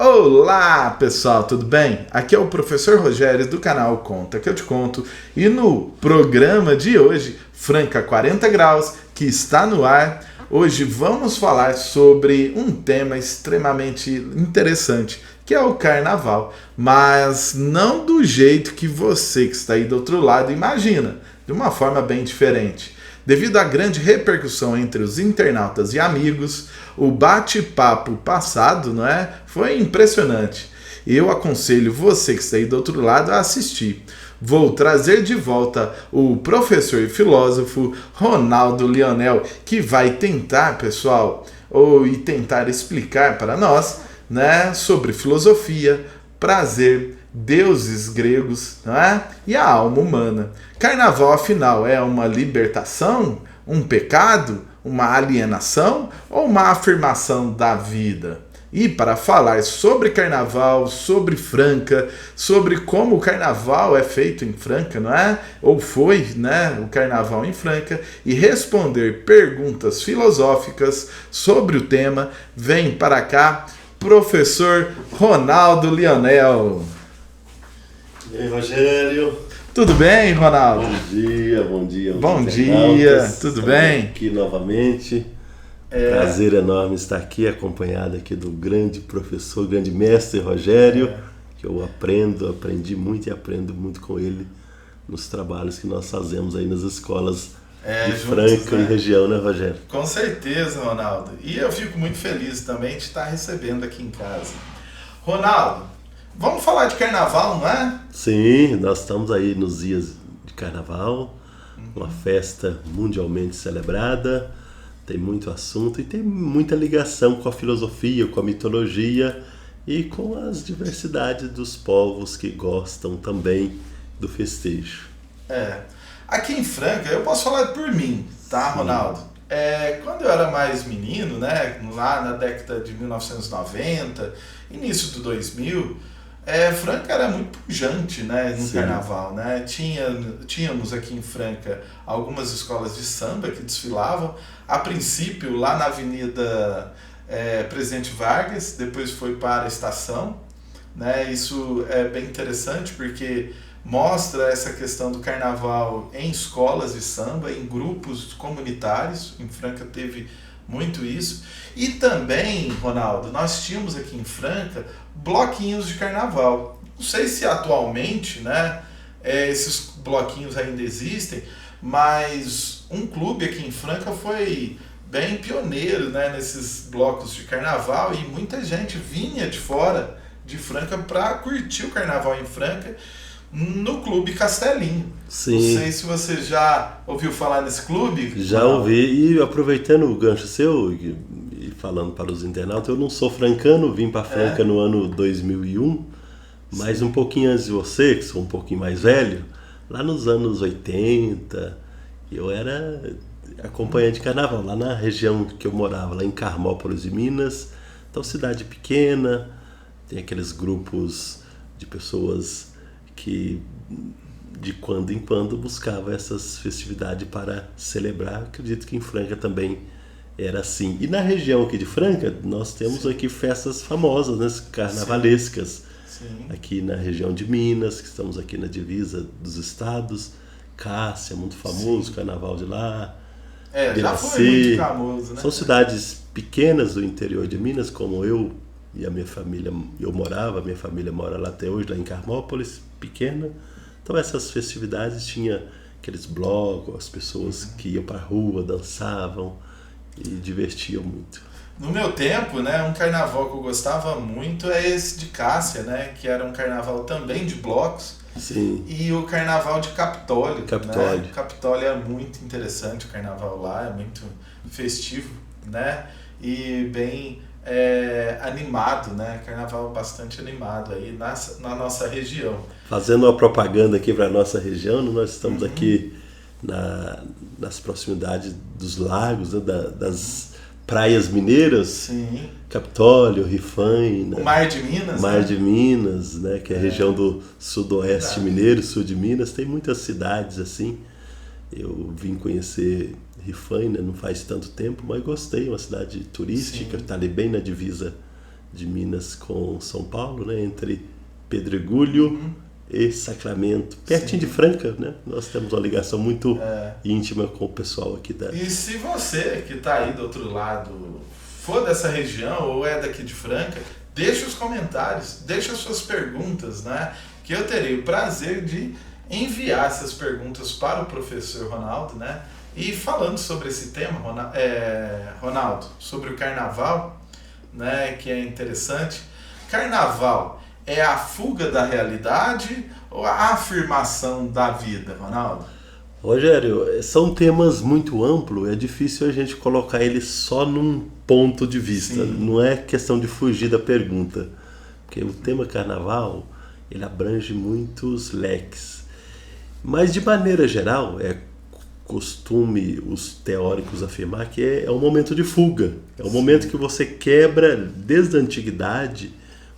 Olá pessoal, tudo bem? Aqui é o professor Rogério do canal Conta que eu te conto e no programa de hoje, Franca 40 Graus, que está no ar, hoje vamos falar sobre um tema extremamente interessante, que é o carnaval, mas não do jeito que você que está aí do outro lado imagina, de uma forma bem diferente. Devido à grande repercussão entre os internautas e amigos, o bate-papo passado, não é? Foi impressionante. Eu aconselho você que está aí do outro lado a assistir. Vou trazer de volta o professor e filósofo Ronaldo Lionel, que vai tentar, pessoal, tentar explicar para nós, né, sobre filosofia, prazer, deuses gregos, não é? E a alma humana. Carnaval, afinal, é uma libertação, um pecado, uma alienação ou uma afirmação da vida? E para falar sobre carnaval, sobre Franca, sobre como o carnaval é feito em Franca, não é? Ou foi, né, o carnaval em Franca, e responder perguntas filosóficas sobre o tema, vem para cá professor Ronaldo Lionel. E aí, Rogério? Tudo bem, Ronaldo? Bom dia. Bom dia, tudo bem? Aqui novamente. Prazer enorme estar aqui, acompanhado aqui do grande professor, grande mestre Rogério, que eu aprendi muito e aprendo muito com ele nos trabalhos que nós fazemos aí nas escolas de Franca, né? E região, né, Rogério? Com certeza, Ronaldo. E eu fico muito feliz também de estar recebendo aqui em casa. Ronaldo, vamos falar de carnaval, não é? Sim, nós estamos aí nos dias de carnaval, uma festa mundialmente celebrada, tem muito assunto e tem muita ligação com a filosofia, com a mitologia e com as diversidades dos povos que gostam também do festejo. Aqui em Franca, eu posso falar por mim, tá, Ronaldo? Quando eu era mais menino, né, lá na década de 1990, início do 2000, Franca era muito pujante, né, no carnaval, né? Tínhamos aqui em Franca algumas escolas de samba que desfilavam, a princípio lá na Avenida Presidente Vargas, depois foi para a Estação, né? Isso é bem interessante porque mostra essa questão do carnaval em escolas de samba, em grupos comunitários. Em Franca teve muito isso. E também, Ronaldo, nós tínhamos aqui em Franca bloquinhos de carnaval. Não sei se atualmente, né, esses bloquinhos ainda existem, mas um clube aqui em Franca foi bem pioneiro, né, nesses blocos de carnaval e muita gente vinha de fora de Franca para curtir o carnaval em Franca no Clube Castelinho. Sim. Não sei se você já ouviu falar nesse clube. Já ouvi, e aproveitando o gancho seu e falando para os internautas, eu não sou francano, vim para Franca no ano 2001, mas um pouquinho antes de você, que sou um pouquinho mais velho, lá nos anos 80, eu era acompanhante de carnaval, lá na região que eu morava, lá em Carmópolis de Minas. Então, cidade pequena, tem aqueles grupos de pessoas que de quando em quando buscava essas festividades para celebrar. Acredito que em Franca também era assim. E na região aqui de Franca, nós temos aqui festas famosas, né, carnavalescas. Sim. Aqui na região de Minas, que estamos aqui na divisa dos estados. Cássia, muito famoso, carnaval de lá. Já foi muito famoso, né? São cidades pequenas do interior de Minas, como eu e a minha família, a minha família mora lá até hoje, lá em Carmópolis, pequena. Então essas festividades tinha aqueles blocos, as pessoas que iam para a rua, dançavam e divertiam muito. No meu tempo, né, um carnaval que eu gostava muito é esse de Cássia, né, que era um carnaval também de blocos. Sim. E o carnaval de Capitólio. Capitólio. Né? Capitólio é muito interessante, o carnaval lá é muito festivo, né, e bem animado, né? Carnaval bastante animado aí na nossa região. Fazendo uma propaganda aqui para a nossa região, nós estamos aqui nas proximidades dos lagos, né? Das praias mineiras. Sim. Capitólio, Rifaina. O Mar de Minas. Mar de Minas, né? Que é a região do sudoeste mineiro, sul de Minas. Tem muitas cidades assim. Eu vim conhecer Rifaina não faz tanto tempo, mas gostei, uma cidade turística, está ali bem na divisa de Minas com São Paulo, né? Entre Pedregulho e Sacramento, pertinho de Franca, né? Nós temos uma ligação muito íntima com o pessoal aqui da... E se você que está aí do outro lado for dessa região ou é daqui de Franca, deixe os comentários, deixe as suas perguntas, né? Que eu terei o prazer de enviar essas perguntas para o professor Ronaldo, né? E falando sobre esse tema, Ronaldo, sobre o carnaval, né? Que é interessante. Carnaval é a fuga da realidade ou a afirmação da vida, Ronaldo? Rogério, são temas muito amplos, é difícil a gente colocar eles só num ponto de vista. Sim. Não é questão de fugir da pergunta, porque o tema carnaval, ele abrange muitos leques. Mas, de maneira geral, é costume os teóricos afirmar que é um momento de fuga. É um momento que você quebra desde a antiguidade,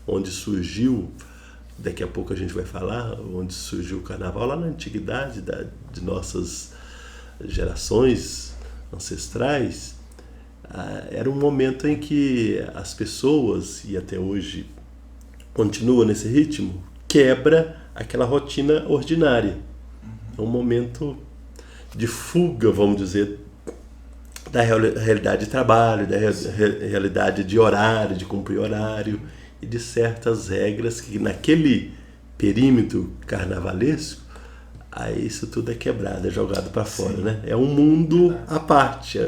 onde surgiu, daqui a pouco a gente vai falar, onde surgiu o carnaval, lá na antiguidade de nossas gerações ancestrais. Era um momento em que as pessoas, e até hoje continua nesse ritmo, quebra aquela rotina ordinária. É um momento de fuga, vamos dizer, da realidade de trabalho, da realidade de horário, de cumprir horário e de certas regras que naquele perímetro carnavalesco, aí isso tudo é quebrado, é jogado para fora, né? É um mundo à parte.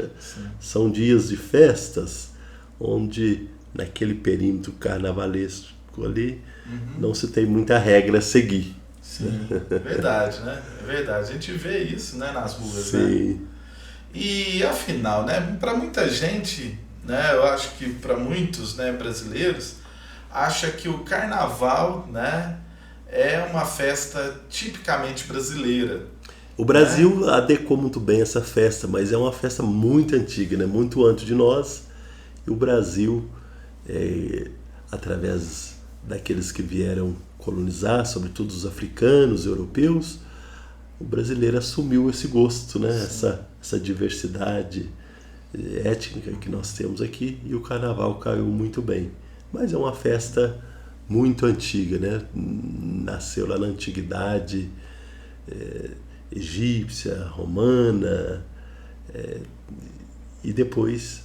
São dias de festas onde naquele perímetro carnavalesco ali não se tem muita regra a seguir. Sim, verdade, né? É verdade. A gente vê isso, né, nas ruas, Sim. né? E afinal, né, para muita gente, né, eu acho que para muitos, né, brasileiros, acha que o carnaval, né, é uma festa tipicamente brasileira. O Brasil adequou muito bem essa festa, mas é uma festa muito antiga, né? Muito antes de nós. E o Brasil, através daqueles que vieram colonizar, sobretudo os africanos, europeus, o brasileiro assumiu esse gosto, né? Essa diversidade étnica que nós temos aqui, e o carnaval caiu muito bem. Mas é uma festa muito antiga, né? Nasceu lá na antiguidade egípcia, romana, e depois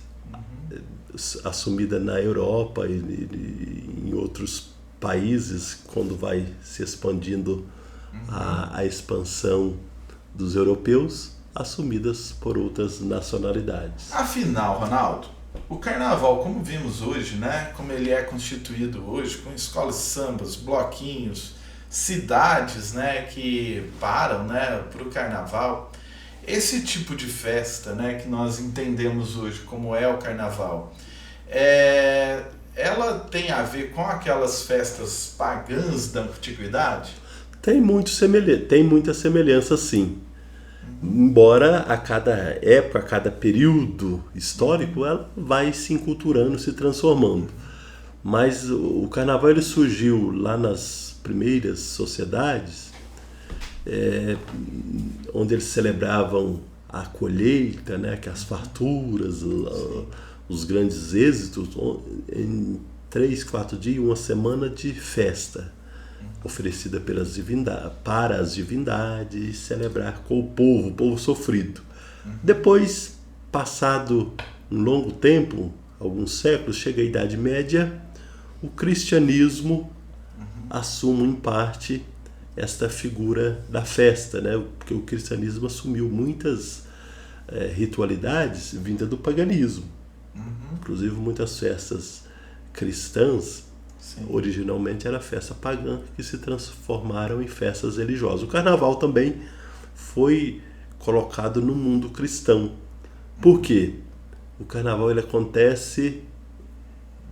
assumida na Europa e em outros países, quando vai se expandindo a expansão dos europeus, assumidas por outras nacionalidades. Afinal, Ronaldo, o carnaval, como vimos hoje, né, como ele é constituído hoje, com escolas de sambas, bloquinhos, cidades, né, que param, né, para o carnaval, esse tipo de festa, né, que nós entendemos hoje como é o carnaval, ela tem a ver com aquelas festas pagãs da antiguidade? Tem muita semelhança, sim. Embora a cada época, a cada período histórico, ela vai se enculturando, se transformando. Mas o carnaval ele surgiu lá nas primeiras sociedades, onde eles celebravam a colheita, né, que as farturas, os grandes êxitos, em 3, 4 dias, uma semana de festa oferecida para as divindades, celebrar com o povo sofrido. Depois, passado um longo tempo, alguns séculos, chega a Idade Média, o cristianismo assume em parte esta figura da festa, né? Porque o cristianismo assumiu muitas ritualidades vindas do paganismo. Inclusive muitas festas cristãs, originalmente era festa pagã, que se transformaram em festas religiosas. O carnaval também foi colocado no mundo cristão. Por quê? O carnaval ele acontece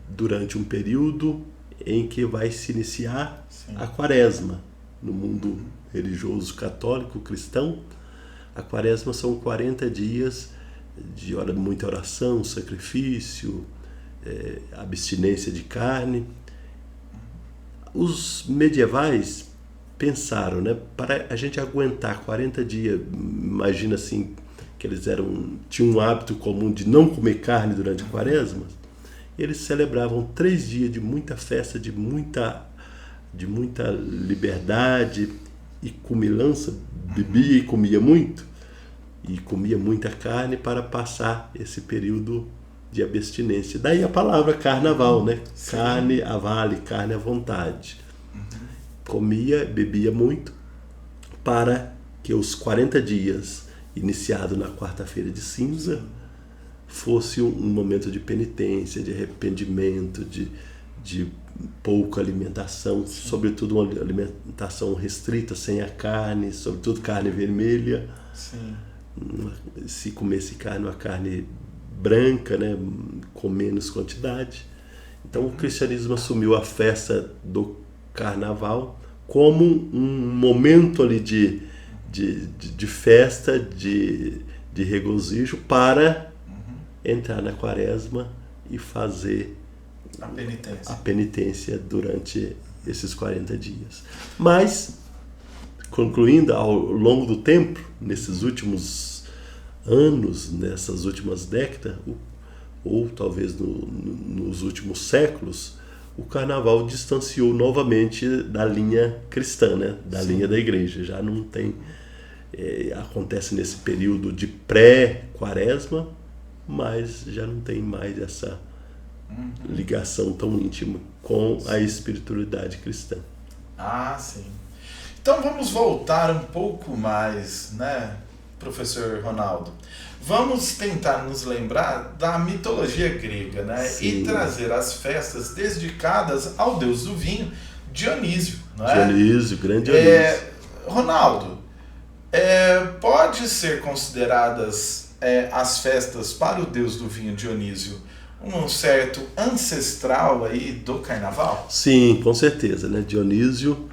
durante um período em que vai se iniciar a quaresma. No mundo religioso católico cristão, a quaresma são 40 dias de muita oração, sacrifício, abstinência de carne. Os medievais pensaram, né, para a gente aguentar 40 dias, imagina assim, que eles tinham um hábito comum de não comer carne durante a quaresma, eles celebravam 3 dias de muita festa, de muita liberdade e comilança, bebia e comia muito, e comia muita carne para passar esse período de abstinência. Daí a palavra carnaval, né? Sim. Carne a vale, carne à vontade. Comia, bebia muito, para que os 40 dias, iniciado na quarta-feira de cinza, fosse um momento de penitência, de arrependimento, de pouca alimentação, sobretudo uma alimentação restrita, sem a carne, sobretudo carne vermelha. Sim. Se comesse carne, uma carne branca, né, com menos quantidade. Então o cristianismo assumiu a festa do carnaval como um momento ali de festa, de regozijo para entrar na quaresma e fazer a penitência durante esses 40 dias. Mas, concluindo, ao longo do tempo, nesses últimos anos, nessas últimas décadas, ou talvez nos últimos séculos, o carnaval distanciou novamente da linha cristã, né? Da Sim. linha da igreja. Já não tem... acontece nesse período de pré-quaresma, mas já não tem mais essa ligação tão íntima com a espiritualidade cristã. Ah, sim. Então vamos voltar um pouco mais, né, professor Ronaldo? Vamos tentar nos lembrar da mitologia grega, né? Sim. E trazer as festas dedicadas ao deus do vinho, Dionísio, não é? Dionísio, grande Dionísio. Ronaldo, pode ser consideradas as festas para o deus do vinho, Dionísio, um certo ancestral aí do carnaval? Sim, com certeza, né? Dionísio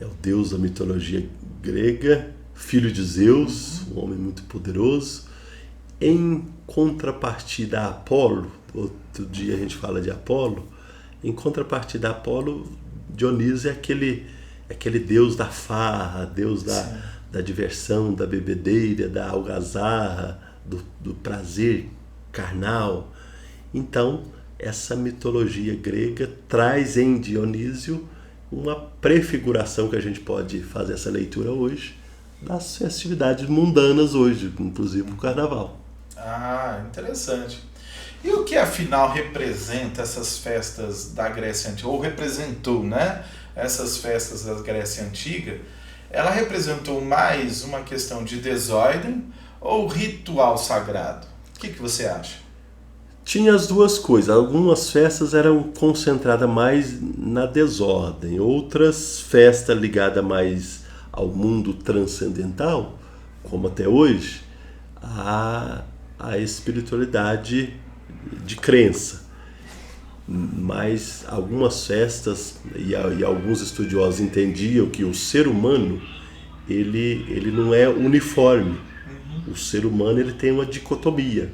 é o deus da mitologia grega, filho de Zeus, um homem muito poderoso. Em contrapartida a Apolo, outro dia a gente fala de Apolo, em contrapartida a Apolo, Dionísio é aquele deus da farra, deus da diversão, da bebedeira, da algazarra, do prazer carnal. Então, essa mitologia grega traz em Dionísio uma prefiguração que a gente pode fazer essa leitura hoje das festividades mundanas hoje, inclusive o carnaval. Ah, interessante. E o que afinal representa essas festas da Grécia Antiga, ou representou, né? Essas festas da Grécia Antiga, ela representou mais uma questão de desordem ou ritual sagrado? O que você acha? Tinha as duas coisas. Algumas festas eram concentradas mais na desordem, outras festas ligadas mais ao mundo transcendental, como até hoje, a espiritualidade de crença. Mas algumas festas, e alguns estudiosos entendiam que o ser humano ele não é uniforme. O ser humano ele tem uma dicotomia.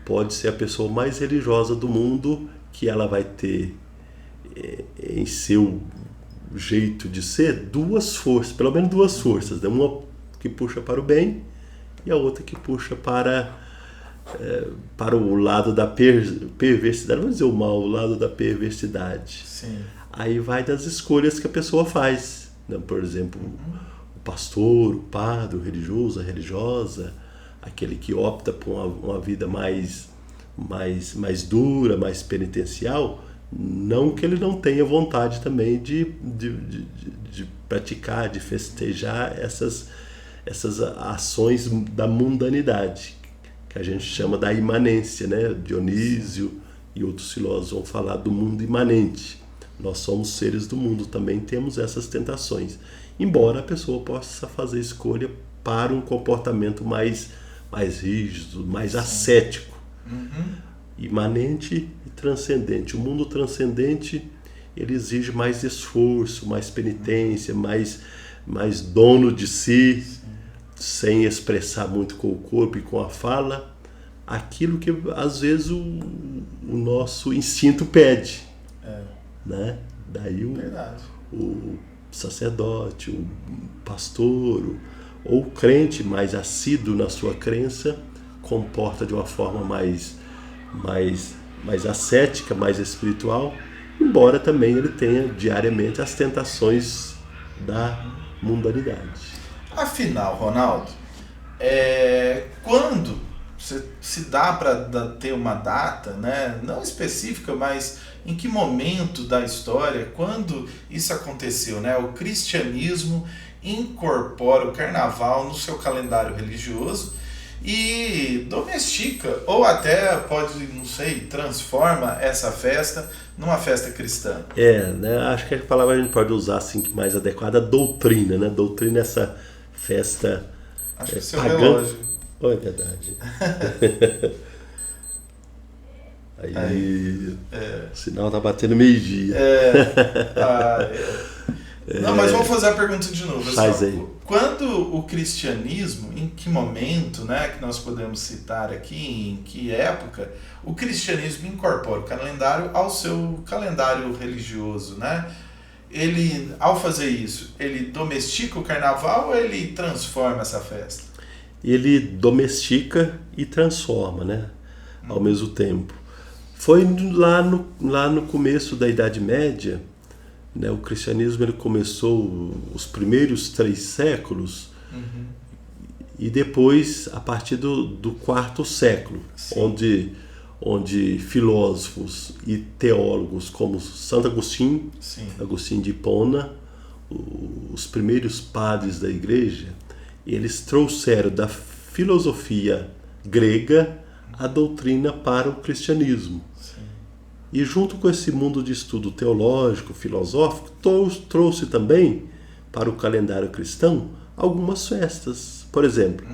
Pode ser a pessoa mais religiosa do mundo, que ela vai ter em seu jeito de ser duas forças, pelo menos duas forças, né? Uma que puxa para o bem e a outra que puxa para o lado da perversidade, vamos dizer o mal, o lado da perversidade. Sim. Aí vai das escolhas que a pessoa faz, né? Por exemplo, o pastor, o padre, o religioso, a religiosa, aquele que opta por uma vida mais dura, mais penitencial, não que ele não tenha vontade também de praticar, de festejar essas ações da mundanidade, que a gente chama da imanência, né? Dionísio e outros filósofos vão falar do mundo imanente. Nós somos seres do mundo, também temos essas tentações, embora a pessoa possa fazer escolha para um comportamento mais rígido, mais ascético. Imanente e transcendente. O mundo transcendente ele exige mais esforço, mais penitência, mais dono de si, sem expressar muito com o corpo e com a fala aquilo que às vezes o nosso instinto pede. Né? Daí o sacerdote, o pastor ou o crente mais assíduo na sua crença comporta de uma forma mais mais ascética, mais espiritual, embora também ele tenha diariamente as tentações da mundanidade. Afinal, Ronaldo, quando se dá para ter uma data, né, não específica, mas em que momento da história, quando isso aconteceu, né? O cristianismo incorpora o carnaval no seu calendário religioso e domestica, ou até pode, não sei, transforma essa festa numa festa cristã. Né? Acho que a palavra a gente pode usar assim que mais adequada, doutrina, né? Doutrina é essa festa Acho que seu pagã. relógio. Oh, é verdade. Aí o sinal tá batendo meio-dia. Não, mas vamos fazer a pergunta de novo. Faz aí. Quando o cristianismo, em que momento, né, que nós podemos citar aqui, em que época, o cristianismo incorpora o calendário ao seu calendário religioso, né? Ele, ao fazer isso, ele domestica o carnaval ou ele transforma essa festa? Ele domestica e transforma, né? Ao mesmo tempo. Foi lá no começo da Idade Média, né? O cristianismo ele começou os primeiros 3 séculos e depois a partir do 4º século, onde filósofos e teólogos como Santo Agostinho, Agostinho de Hipona, os primeiros padres da igreja, eles trouxeram da filosofia grega a doutrina para o cristianismo. E junto com esse mundo de estudo teológico, filosófico, trouxe também para o calendário cristão algumas festas. Por exemplo,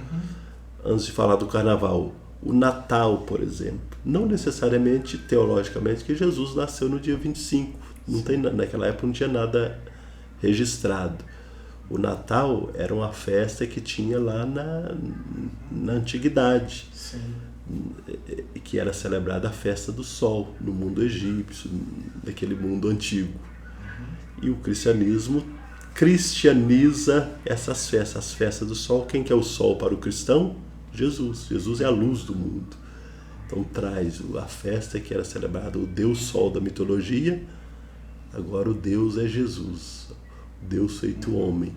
antes de falar do carnaval, o Natal, por exemplo. Não necessariamente, teologicamente, que Jesus nasceu no dia 25. Naquela época não tinha nada registrado. O Natal era uma festa que tinha lá na antiguidade. Que era celebrada a festa do sol no mundo egípcio, naquele mundo antigo. E o cristianismo cristianiza essas festas, as festas do sol. Quem que é o sol para o cristão? Jesus. Jesus é a luz do mundo. Então traz a festa que era celebrada, o Deus Sol da mitologia, agora o Deus é Jesus, Deus feito homem.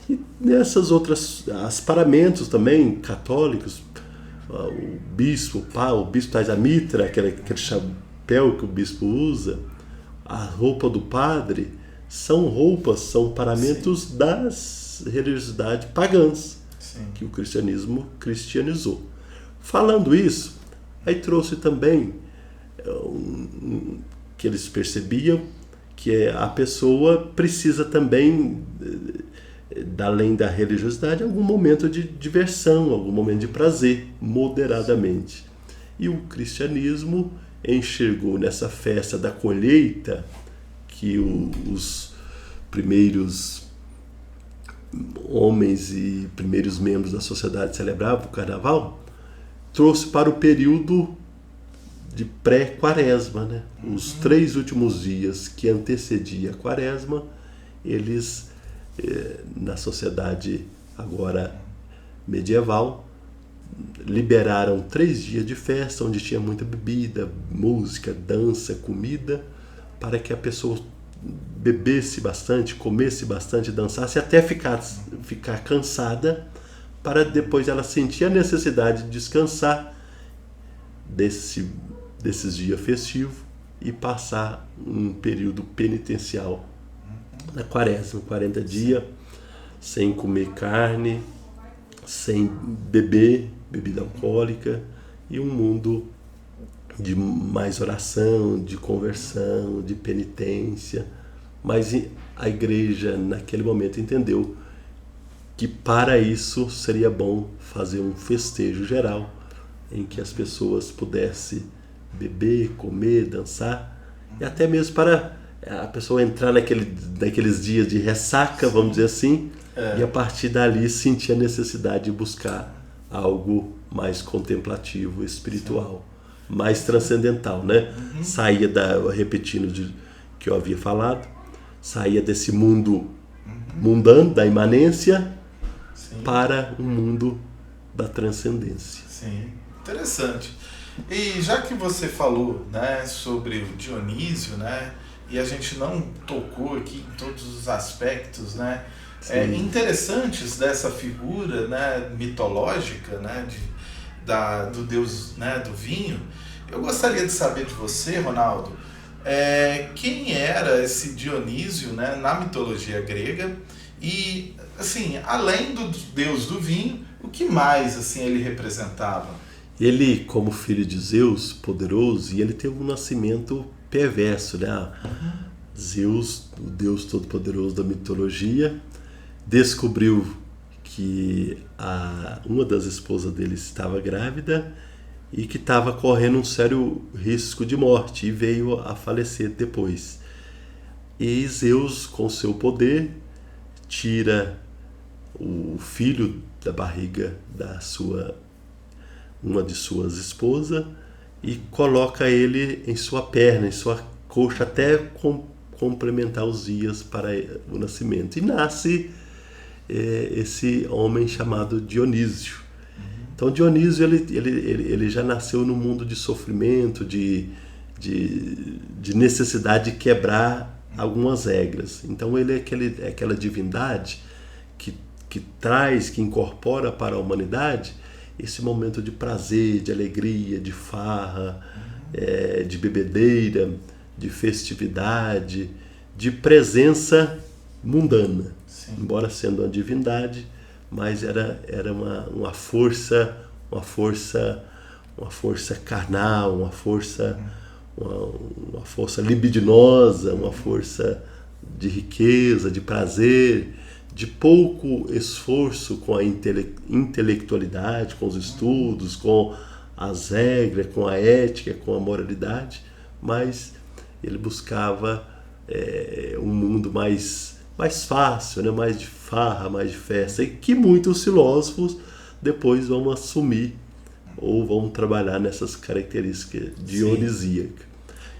E nessas outras, os paramentos também católicos, o bispo traz a mitra, aquele chapéu que o bispo usa, a roupa do padre, são paramentos das religiosidades pagãs, que o cristianismo cristianizou. Falando isso, aí trouxe também que eles percebiam que a pessoa precisa também, além da religiosidade, algum momento de diversão, algum momento de prazer, moderadamente. E o cristianismo enxergou nessa festa da colheita, que os primeiros homens e primeiros membros da sociedade celebravam o carnaval, trouxe para o período de pré-quaresma, né? Os 3 últimos dias que antecedia a quaresma, eles, na sociedade agora medieval, liberaram 3 dias de festa, onde tinha muita bebida, música, dança, comida, para que a pessoa bebesse bastante, comesse bastante, dançasse, até ficar cansada, para depois ela sentir a necessidade de descansar desses dias festivos e passar um período penitencial na quaresma, 40 dias, sem comer carne, sem beber bebida alcoólica, e um mundo de mais oração, de conversão, de penitência. Mas a igreja naquele momento entendeu que para isso seria bom fazer um festejo geral em que as pessoas pudessem beber, comer, dançar, e até mesmo para a pessoa entrar naqueles dias de ressaca, vamos dizer assim, e a partir dali sentir a necessidade de buscar algo mais contemplativo, espiritual, mais transcendental, né? Saía repetindo que eu havia falado, saía desse mundo mundano, da imanência, para um mundo da transcendência. Sim, interessante. E já que você falou, né, sobre o Dionísio, né, e a gente não tocou aqui em todos os aspectos, né, interessantes dessa figura, né, mitológica, né, do deus, né, do vinho, eu gostaria de saber de você, Ronaldo, quem era esse Dionísio, né, na mitologia grega e, assim, além do deus do vinho, o que mais, assim, ele representava? Ele, como filho de Zeus, poderoso, e ele teve um nascimento perverso, né? Zeus, o deus todo-poderoso da mitologia, descobriu que uma das esposas dele estava grávida e que estava correndo um sério risco de morte e veio a falecer depois. E Zeus, com seu poder, tira o filho da barriga uma de suas esposas e coloca ele em sua perna, em sua coxa, até complementar os dias para o nascimento. E nasce esse homem chamado Dionísio. Então Dionísio ele já nasceu num mundo de sofrimento, de necessidade de quebrar algumas regras. Então ele é aquela divindade que traz, que incorpora para a humanidade esse momento de prazer, de alegria, de farra, de bebedeira, de festividade, de presença mundana. Sim. Embora sendo uma divindade, mas era uma força carnal, uma força libidinosa, uma força de riqueza, de prazer, de pouco esforço com a intelectualidade, com os estudos, com as regras, com a ética, com a moralidade, mas ele buscava um mundo mais fácil, né? Mais de farra, mais de festa, e que muitos filósofos depois vão assumir ou vão trabalhar nessas características dionisíacas.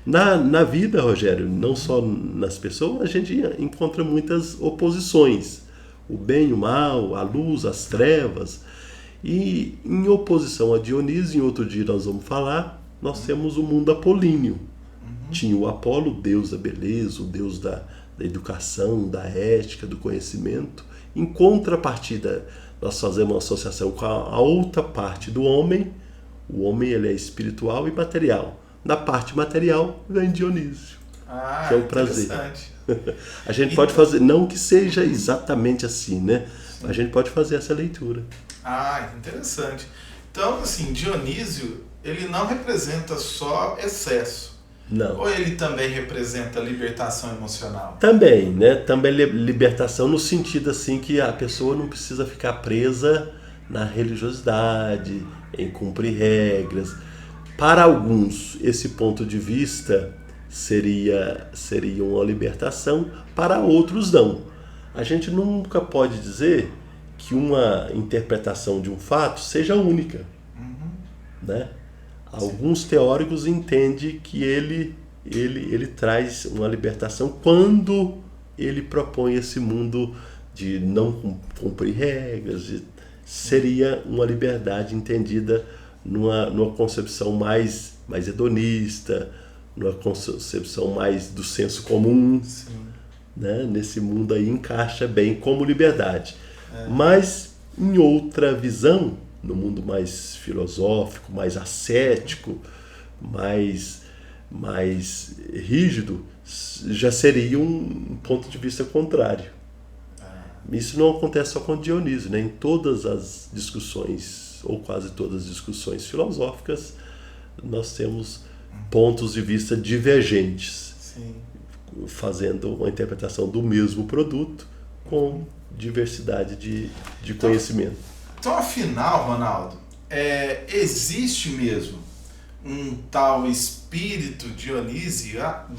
Na vida, Rogério, não só nas pessoas, a gente encontra muitas oposições. O bem e o mal, a luz, as trevas. E em oposição a Dionísio, em outro dia nós vamos falar, nós temos o mundo apolíneo. Tinha o Apolo, o deus da beleza, o deus da educação, da ética, do conhecimento. Em contrapartida, nós fazemos uma associação com a outra parte do homem. O homem ele é espiritual e material. Na parte material vem Dionísio, que é o prazer. A gente pode fazer, não que seja exatamente assim, né? Sim. A gente pode fazer essa leitura. Interessante. Então, assim, Dionísio, ele não representa só excesso. Não. Ou ele também representa libertação emocional? Também, né? Também libertação no sentido assim que a pessoa não precisa ficar presa na religiosidade, em cumprir regras. Para alguns, esse ponto de vista seria uma libertação, para outros não. A gente nunca pode dizer que uma interpretação de um fato seja única. Né? Alguns teóricos entendem que ele traz uma libertação quando ele propõe esse mundo de não cumprir regras. Seria uma liberdade entendida numa concepção mais hedonista, numa concepção mais do senso comum. Né? Nesse mundo aí encaixa bem como liberdade. Mas em outra visão, no mundo mais filosófico, mais ascético, mais rígido, já seria um ponto de vista contrário. Isso não acontece só com Dionísio, né? Em todas as discussões, ou quase todas as discussões filosóficas, nós temos pontos de vista divergentes. Sim. Fazendo uma interpretação do mesmo produto com diversidade de conhecimento. Então, afinal, Ronaldo, existe mesmo um tal espírito dionisíaco,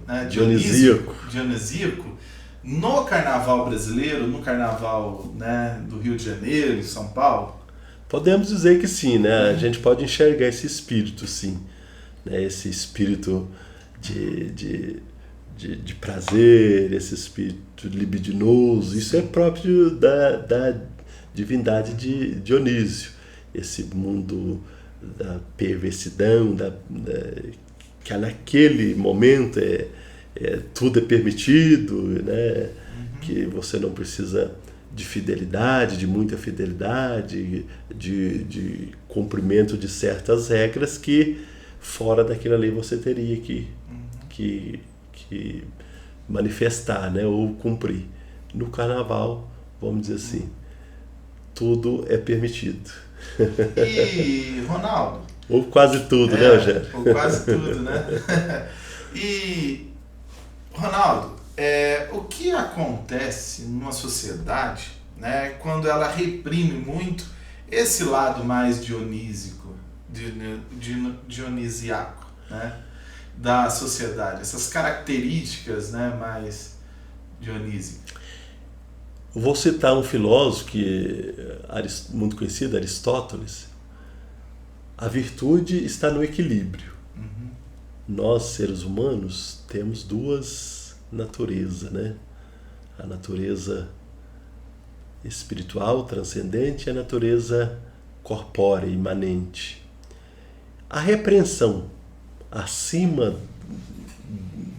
né? Dionisíaco no carnaval brasileiro, no carnaval, né, do Rio de Janeiro, em São Paulo? Podemos dizer que sim, né? A gente pode enxergar esse espírito, sim. Né? Esse espírito de prazer, esse espírito libidinoso, isso é próprio da divindade de Dionísio. Esse mundo da perversidão, que naquele momento tudo é permitido, né? Que você não precisa de fidelidade, de muita fidelidade, de cumprimento de certas regras que fora daquilo ali você teria que manifestar, né? Ou cumprir. No carnaval, vamos dizer assim, tudo é permitido. E, Ronaldo? Ou quase tudo, né, Rogério? Ou quase tudo, né? E, Ronaldo, o que acontece numa sociedade, né, quando ela reprime muito esse lado mais dionisiaco, né, da sociedade, essas características, né, mais dionísicas? Vou citar um filósofo muito conhecido, Aristóteles. A virtude está no equilíbrio. Nós, seres humanos, temos duas naturezas, né? A natureza espiritual, transcendente, e a natureza corpórea, imanente. A repreensão acima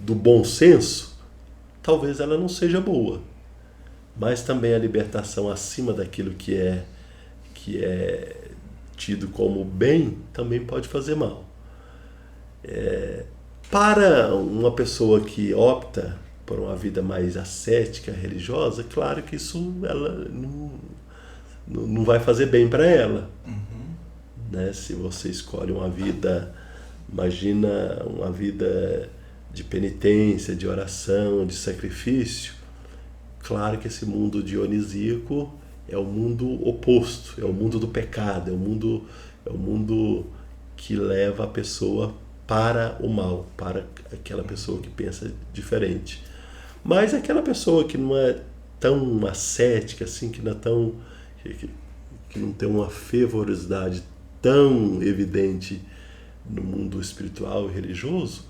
do bom senso, talvez ela não seja boa, mas também a libertação acima daquilo que é tido como bem também pode fazer mal. Para uma pessoa que opta por uma vida mais ascética, religiosa, claro que isso ela não vai fazer bem para ela. Né? Se você escolhe uma vida, imagina uma vida de penitência, de oração, de sacrifício, claro que esse mundo dionisíaco é o mundo oposto, é o mundo do pecado, é o mundo que leva a pessoa para o mal, para aquela pessoa que pensa diferente. Mas aquela pessoa que não é tão ascética, assim, que não tem uma fervorosidade tão evidente no mundo espiritual e religioso,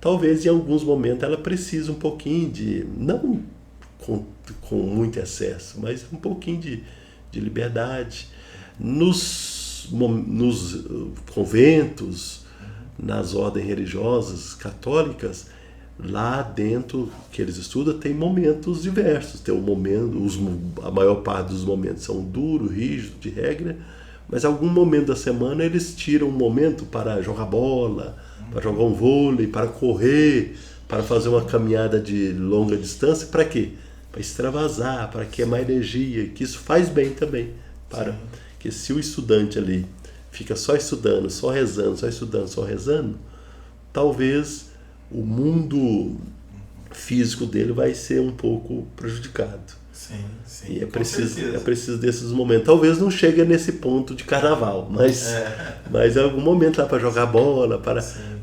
talvez em alguns momentos ela precise um pouquinho não com muito excesso, mas um pouquinho de liberdade. Nos conventos, nas ordens religiosas católicas, lá dentro que eles estudam tem momentos diversos. Tem a maior parte dos momentos são duros, rígidos, de regra, mas algum momento da semana eles tiram um momento para jogar bola, para jogar um vôlei, para correr, para fazer uma caminhada de longa distância. Para quê? Para extravasar, para queimar energia, que isso faz bem também. Que se o estudante ali fica só estudando, só rezando, só estudando, só rezando, talvez o mundo físico dele vai ser um pouco prejudicado. Sim, e é preciso desses momentos. Talvez não chegue nesse ponto de carnaval, mas em algum momento lá para jogar bola,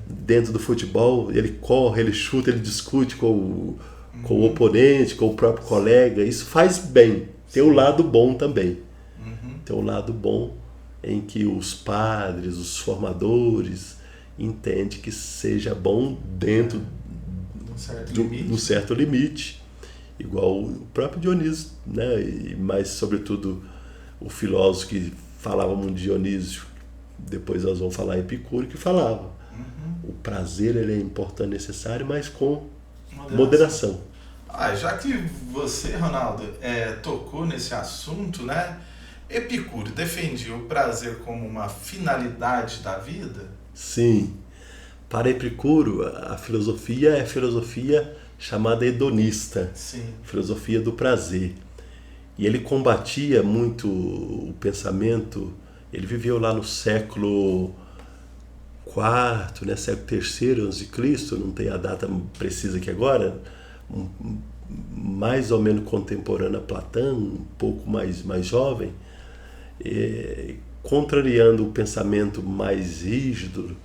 dentro do futebol, ele corre, ele chuta, ele discute com o oponente, com o próprio colega. Isso faz bem. Tem um lado bom também. Tem um lado bom em que os padres, os formadores entendem que seja bom dentro de um certo limite, igual o próprio Dionísio, né? Mas sobretudo o filósofo que falava muito de Dionísio, depois nós vamos falar Epicuro, que falava o prazer ele é importante, necessário, mas com moderação. Já que você, Ronaldo, tocou nesse assunto, né? Epicuro defendia o prazer como uma finalidade da vida? Sim. Para Epicuro, a filosofia é a filosofia chamada hedonista, filosofia do prazer. E ele combatia muito o pensamento. Ele viveu lá no século IV, né, século III a.C., não tem a data precisa aqui agora, mais ou menos contemporâneo a Platão, um pouco mais jovem, contrariando o pensamento mais rígido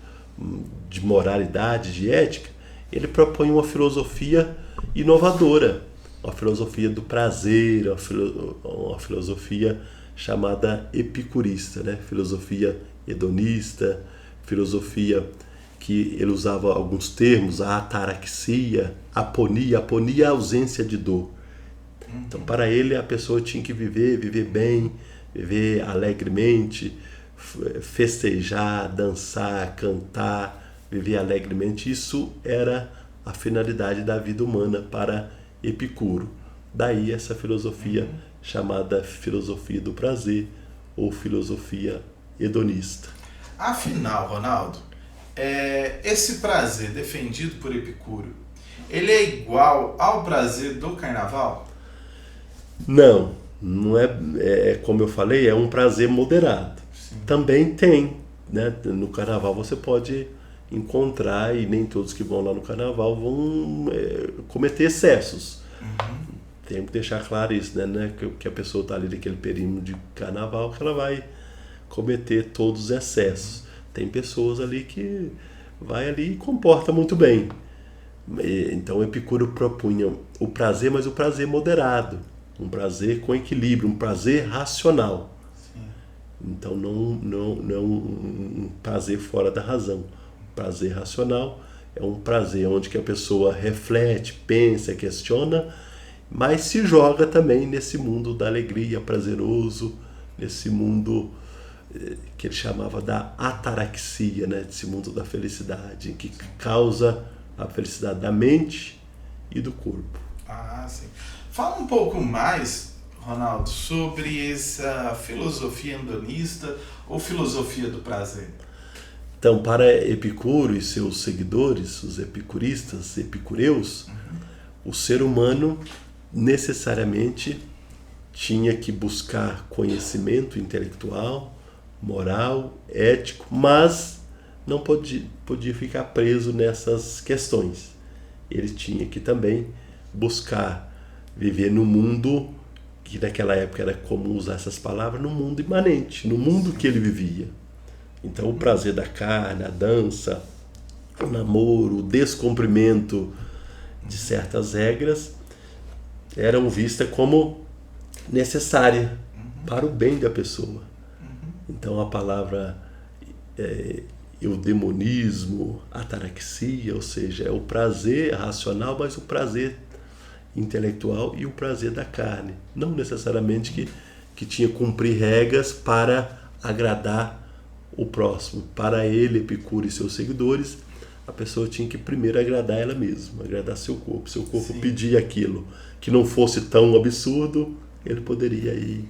de moralidade, de ética. Ele propõe uma filosofia inovadora, uma filosofia do prazer, uma filosofia chamada epicurista, né? Filosofia hedonista, filosofia que ele usava alguns termos, a ataraxia, aponia é a ausência de dor. Então, para ele, a pessoa tinha que viver bem, viver alegremente, festejar, dançar, cantar, viver alegremente. Isso era a finalidade da vida humana para Epicuro. Daí essa filosofia chamada filosofia do prazer ou filosofia hedonista. Afinal, Ronaldo, esse prazer defendido por Epicuro, ele é igual ao prazer do carnaval? Não, não é como eu falei, é um prazer moderado. Sim. Também tem, né? No carnaval você pode encontrar, e nem todos que vão lá no carnaval vão cometer excessos. Tem que deixar claro isso, né? Que a pessoa está ali naquele período de carnaval que ela vai cometer todos os excessos. Tem pessoas ali que vai ali e comporta muito bem. Então Epicuro propunha o prazer, mas o prazer moderado, um prazer com equilíbrio, um prazer racional. Sim. Então não é um prazer fora da razão. O prazer racional é um prazer onde que a pessoa reflete, pensa, questiona, mas se joga também nesse mundo da alegria, prazeroso, nesse mundo que ele chamava da ataraxia, né? Esse mundo da felicidade, que causa a felicidade da mente e do corpo. Ah, sim. Fala um pouco mais, Ronaldo, sobre essa filosofia hedonista ou filosofia do prazer. Então, para Epicuro e seus seguidores, os epicuristas, epicureus, o ser humano necessariamente tinha que buscar conhecimento intelectual, moral, ético, mas não podia ficar preso nessas questões. Ele tinha que também buscar viver no mundo, que naquela época era comum usar essas palavras, no mundo imanente, no mundo que ele vivia. Então o prazer da carne, a dança, o namoro, o descumprimento de certas regras eram vistas como necessárias para o bem da pessoa. Então a palavra eudemonismo, ataraxia, ou seja, é o prazer racional, mas o prazer intelectual e o prazer da carne. Não necessariamente que tinha que cumprir regras para agradar o próximo. Para ele, Epicuro e seus seguidores, a pessoa tinha que primeiro agradar ela mesma, agradar seu corpo. Seu corpo Sim. pedia aquilo que não fosse tão absurdo, ele poderia ir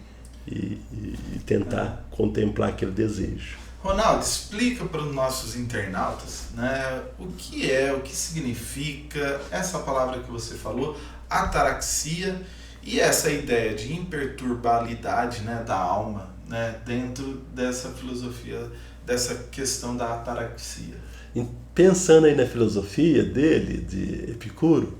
e tentar contemplar aquele desejo. Ronaldo, explica para os nossos internautas, né, o que significa essa palavra que você falou, ataraxia, e essa ideia de imperturbabilidade, né, da alma, né, dentro dessa filosofia, dessa questão da ataraxia. Pensando aí na filosofia dele, de Epicuro,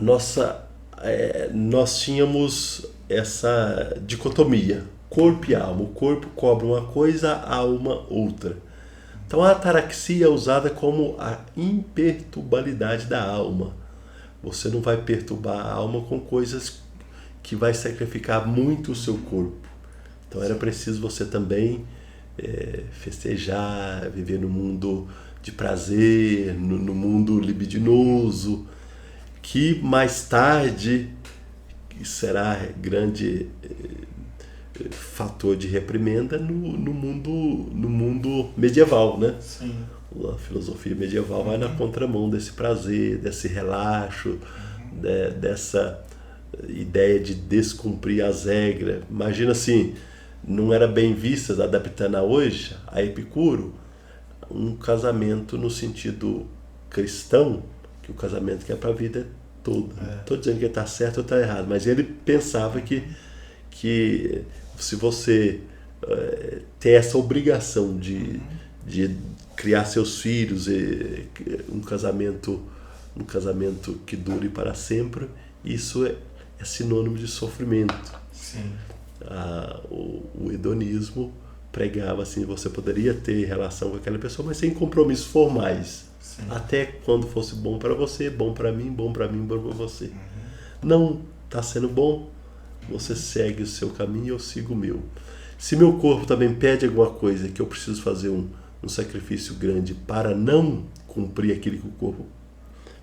nós tínhamos essa dicotomia, corpo e alma. O corpo cobre uma coisa, a alma outra. Então a ataraxia é usada como a imperturbabilidade da alma. Você não vai perturbar a alma com coisas que vai sacrificar muito o seu corpo. Então era preciso você também festejar, viver no mundo de prazer, no mundo libidinoso, que mais tarde será grande fator de reprimenda no mundo medieval, né? Sim. A filosofia medieval vai na contramão desse prazer, desse relaxo, dessa ideia de descumprir as regras. Imagina assim, não era bem vista, adaptando a hoje, a Epicuro, um casamento no sentido cristão, que o casamento que é para a vida toda. Não estou dizendo que está certo ou está errado, mas ele pensava que se você ter essa obrigação de criar seus filhos, um casamento que dure para sempre, isso é sinônimo de sofrimento. Sim. O hedonismo pregava assim, você poderia ter relação com aquela pessoa, mas sem compromissos formais. Sim. Até quando fosse bom para você, bom para mim, bom para você. Não está sendo bom, você segue o seu caminho e eu sigo o meu. Se meu corpo também pede alguma coisa, que eu preciso fazer um sacrifício grande para não cumprir aquilo que o corpo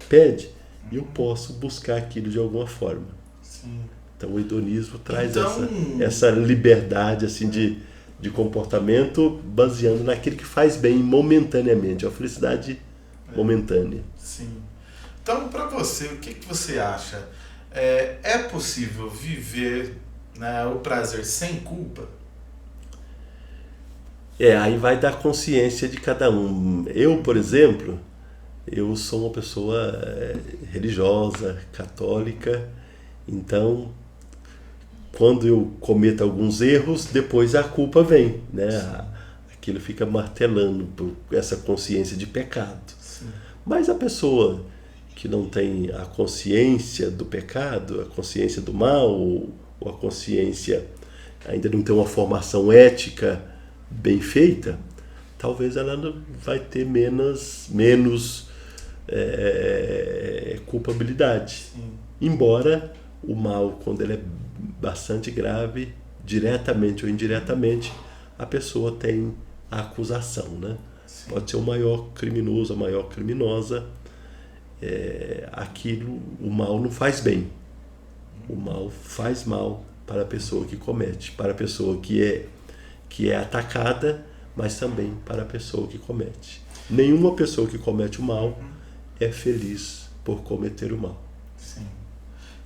pede, eu posso buscar aquilo de alguma forma. Sim. Então o hedonismo traz essa liberdade assim, de de comportamento baseando naquilo que faz bem momentaneamente, a felicidade momentânea. Sim. Então, para você, o que você acha? É possível viver, né, o prazer sem culpa? Aí vai da consciência de cada um. Eu, por exemplo, eu sou uma pessoa religiosa, católica, então quando eu cometo alguns erros, depois a culpa vem, né? Aquilo fica martelando por essa consciência de pecado. Sim. Mas a pessoa que não tem a consciência do pecado, a consciência do mal, ou a consciência ainda não tem uma formação ética bem feita, talvez ela vai ter menos culpabilidade. Sim. Embora o mal, quando ele é bastante grave, diretamente ou indiretamente, a pessoa tem a acusação, né? Sim. Pode ser o maior criminoso, a maior criminosa. Aquilo, o mal não faz bem. O mal faz mal para a pessoa que comete, para a pessoa que é atacada, mas também para a pessoa que comete. Nenhuma pessoa que comete o mal é feliz por cometer o mal. Sim.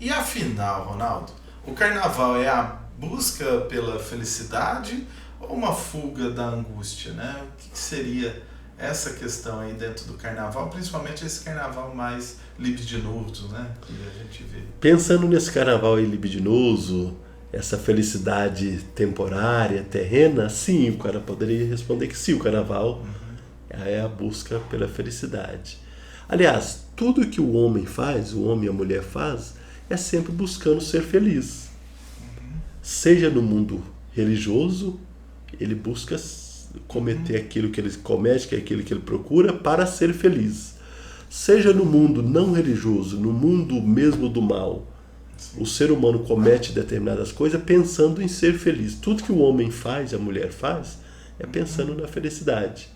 E afinal, Ronaldo, o carnaval é a busca pela felicidade ou uma fuga da angústia, né? O que seria essa questão aí dentro do carnaval, principalmente esse carnaval mais libidinoso, né, que a gente vê? Pensando nesse carnaval aí libidinoso, essa felicidade temporária, terrena, sim, o cara poderia responder que sim, o carnaval é a busca pela felicidade. Aliás, tudo que o homem faz, o homem e a mulher faz, é sempre buscando ser feliz. Seja no mundo religioso, ele busca cometer aquilo que ele comete, que é aquilo que ele procura, para ser feliz. Seja no mundo não religioso, no mundo mesmo do mal, o ser humano comete determinadas coisas pensando em ser feliz. Tudo que o homem faz, a mulher faz, é pensando na felicidade.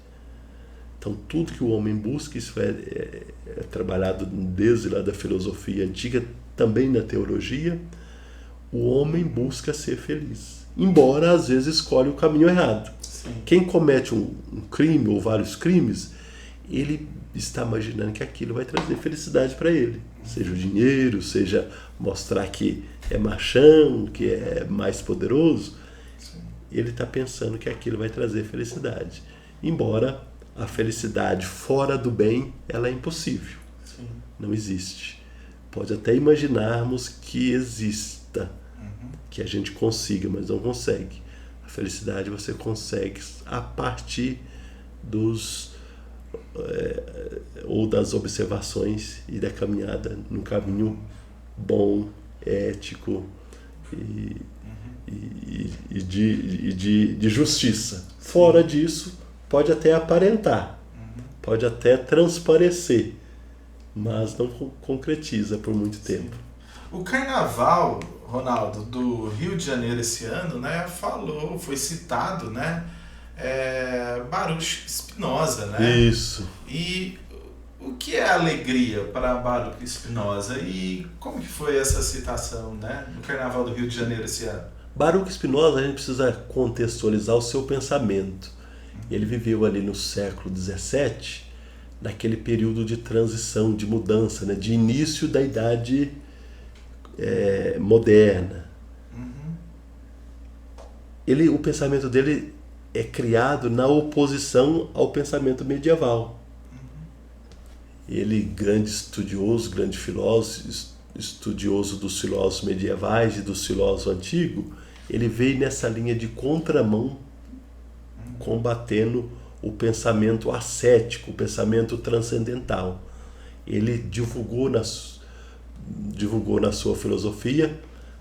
Então, tudo que o homem busca, isso é trabalhado desde lá da filosofia antiga, também na teologia, o homem busca ser feliz. Embora, às vezes, escolhe o caminho errado. Sim. Quem comete um crime ou vários crimes, ele está imaginando que aquilo vai trazer felicidade para ele. Seja o dinheiro, seja mostrar que é machão, que é mais poderoso. Sim. Ele está pensando que aquilo vai trazer felicidade. Embora a felicidade fora do bem, ela é impossível. Sim. Não existe. Pode até imaginarmos que exista, que a gente consiga, mas não consegue. A felicidade você consegue a partir ou das observações e da caminhada num caminho bom, ético e de justiça. Fora disso, pode até aparentar, pode até transparecer, mas não concretiza por muito tempo. O carnaval, Ronaldo, do Rio de Janeiro esse ano, né, foi citado, né, Baruch Spinoza, né? Isso. E o que é alegria para Baruch Spinoza e como que foi essa citação, né, no Carnaval do Rio de Janeiro esse ano? Baruch Spinoza, a gente precisa contextualizar o seu pensamento. Ele viveu ali no século XVII, naquele período de transição, de mudança, né, de início da idade moderna. O pensamento dele é criado na oposição ao pensamento medieval. Ele, grande estudioso, grande filósofo, estudioso dos filósofos medievais e dos filósofos antigos, ele veio nessa linha de contramão, combatendo o pensamento ascético, o pensamento transcendental. Ele divulgou na sua filosofia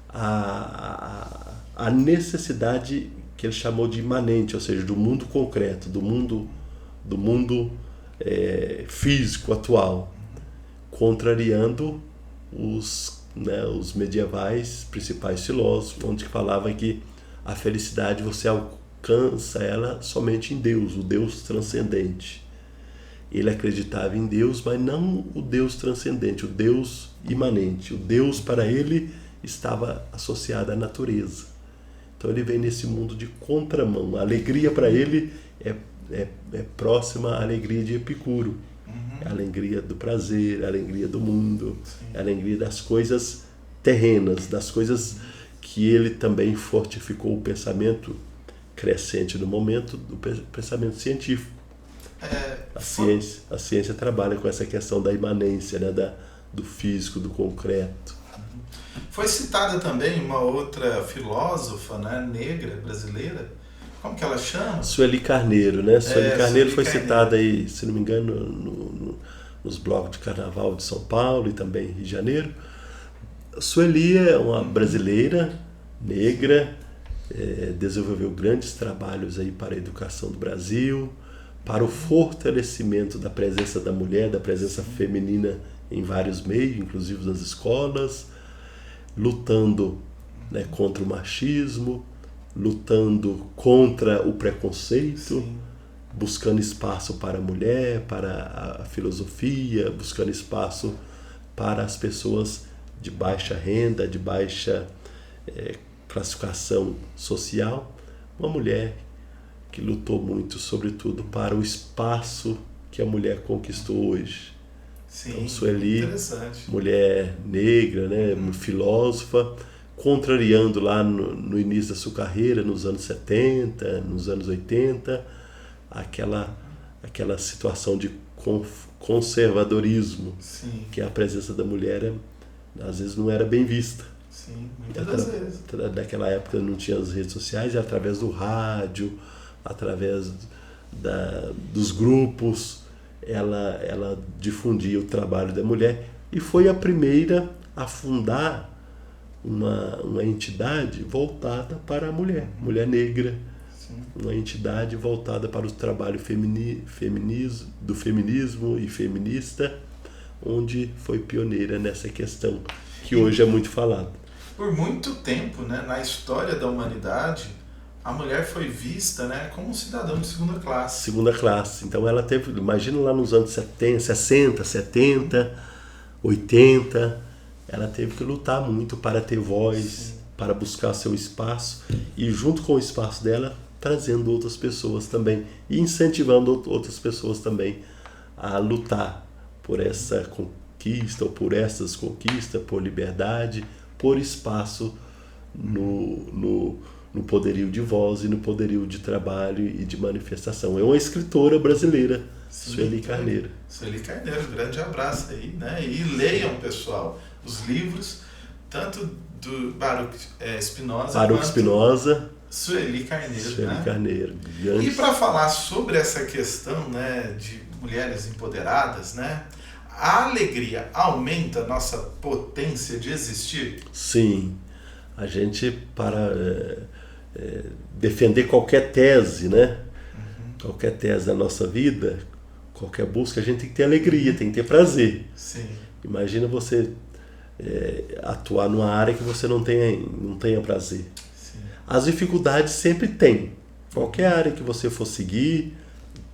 a necessidade que ele chamou de imanente, ou seja, do mundo concreto, do mundo físico atual, contrariando os medievais, principais filósofos, onde falava que a felicidade você alcança ela somente em Deus, o Deus transcendente. Ele acreditava em Deus, mas não o Deus transcendente, o Deus imanente. O Deus, para ele, estava associado à natureza. Então ele vem nesse mundo de contramão. A alegria para ele é próxima à alegria de Epicuro. É a alegria do prazer, a alegria do mundo, a alegria das coisas terrenas, das coisas que ele também fortificou o pensamento crescente no momento do pensamento científico. A ciência trabalha com essa questão da imanência, né, do físico, do concreto. Foi citada também uma outra filósofa, né, negra, brasileira. Como que ela chama? Sueli Carneiro, né? Sueli Carneiro foi Carneiro. citada aí, se não me engano, nos blocos de carnaval de São Paulo e também Rio de Janeiro. Sueli é uma brasileira, negra, desenvolveu grandes trabalhos aí para a educação do Brasil, para o fortalecimento da presença da mulher, da presença feminina em vários meios, inclusive nas escolas, lutando, né, contra o machismo, lutando contra o preconceito, buscando espaço para a mulher, para a filosofia, buscando espaço para as pessoas de baixa renda, de baixa classificação social. Uma mulher que lutou muito, sobretudo, para o espaço que a mulher conquistou hoje. Sim, então, Sueli, interessante. mulher negra, né, filósofa, contrariando lá no início da sua carreira, nos anos 70, nos anos 80, aquela situação de conservadorismo, que a presença da mulher às vezes não era bem vista. Sim, muitas das vezes. Naquela época não tinha as redes sociais, e através do rádio, através dos grupos, ela difundia o trabalho da mulher e foi a primeira a fundar uma entidade voltada para a mulher negra. Sim. Uma entidade voltada para o trabalho do feminismo e feminista, onde foi pioneira nessa questão, que hoje é muito falada. Por muito tempo, né, na história da humanidade, a mulher foi vista, né, como um cidadão de segunda classe. Segunda classe. Então ela teve, imagina lá nos anos 60, 70, 80, ela teve que lutar muito para ter voz, para buscar seu espaço e junto com o espaço dela, trazendo outras pessoas também e incentivando outras pessoas também a lutar por essa conquista ou por essas conquistas, por liberdade, por espaço no poderio de voz e no poderio de trabalho e de manifestação. É uma escritora brasileira, Sueli Carneiro. Sueli Carneiro, grande abraço aí, né? E leiam, pessoal, os livros, tanto do Baruch Spinoza, Sueli Carneiro. Sueli, né? Carneiro. E para falar sobre essa questão, né, de mulheres empoderadas, né? A alegria aumenta a nossa potência de existir? Sim. A gente, para defender qualquer tese, né? Qualquer tese da nossa vida, qualquer busca, a gente tem que ter alegria, tem que ter prazer. Sim. Imagina você atuar numa área que você não tenha prazer. Sim. As dificuldades sempre tem. Qualquer área que você for seguir,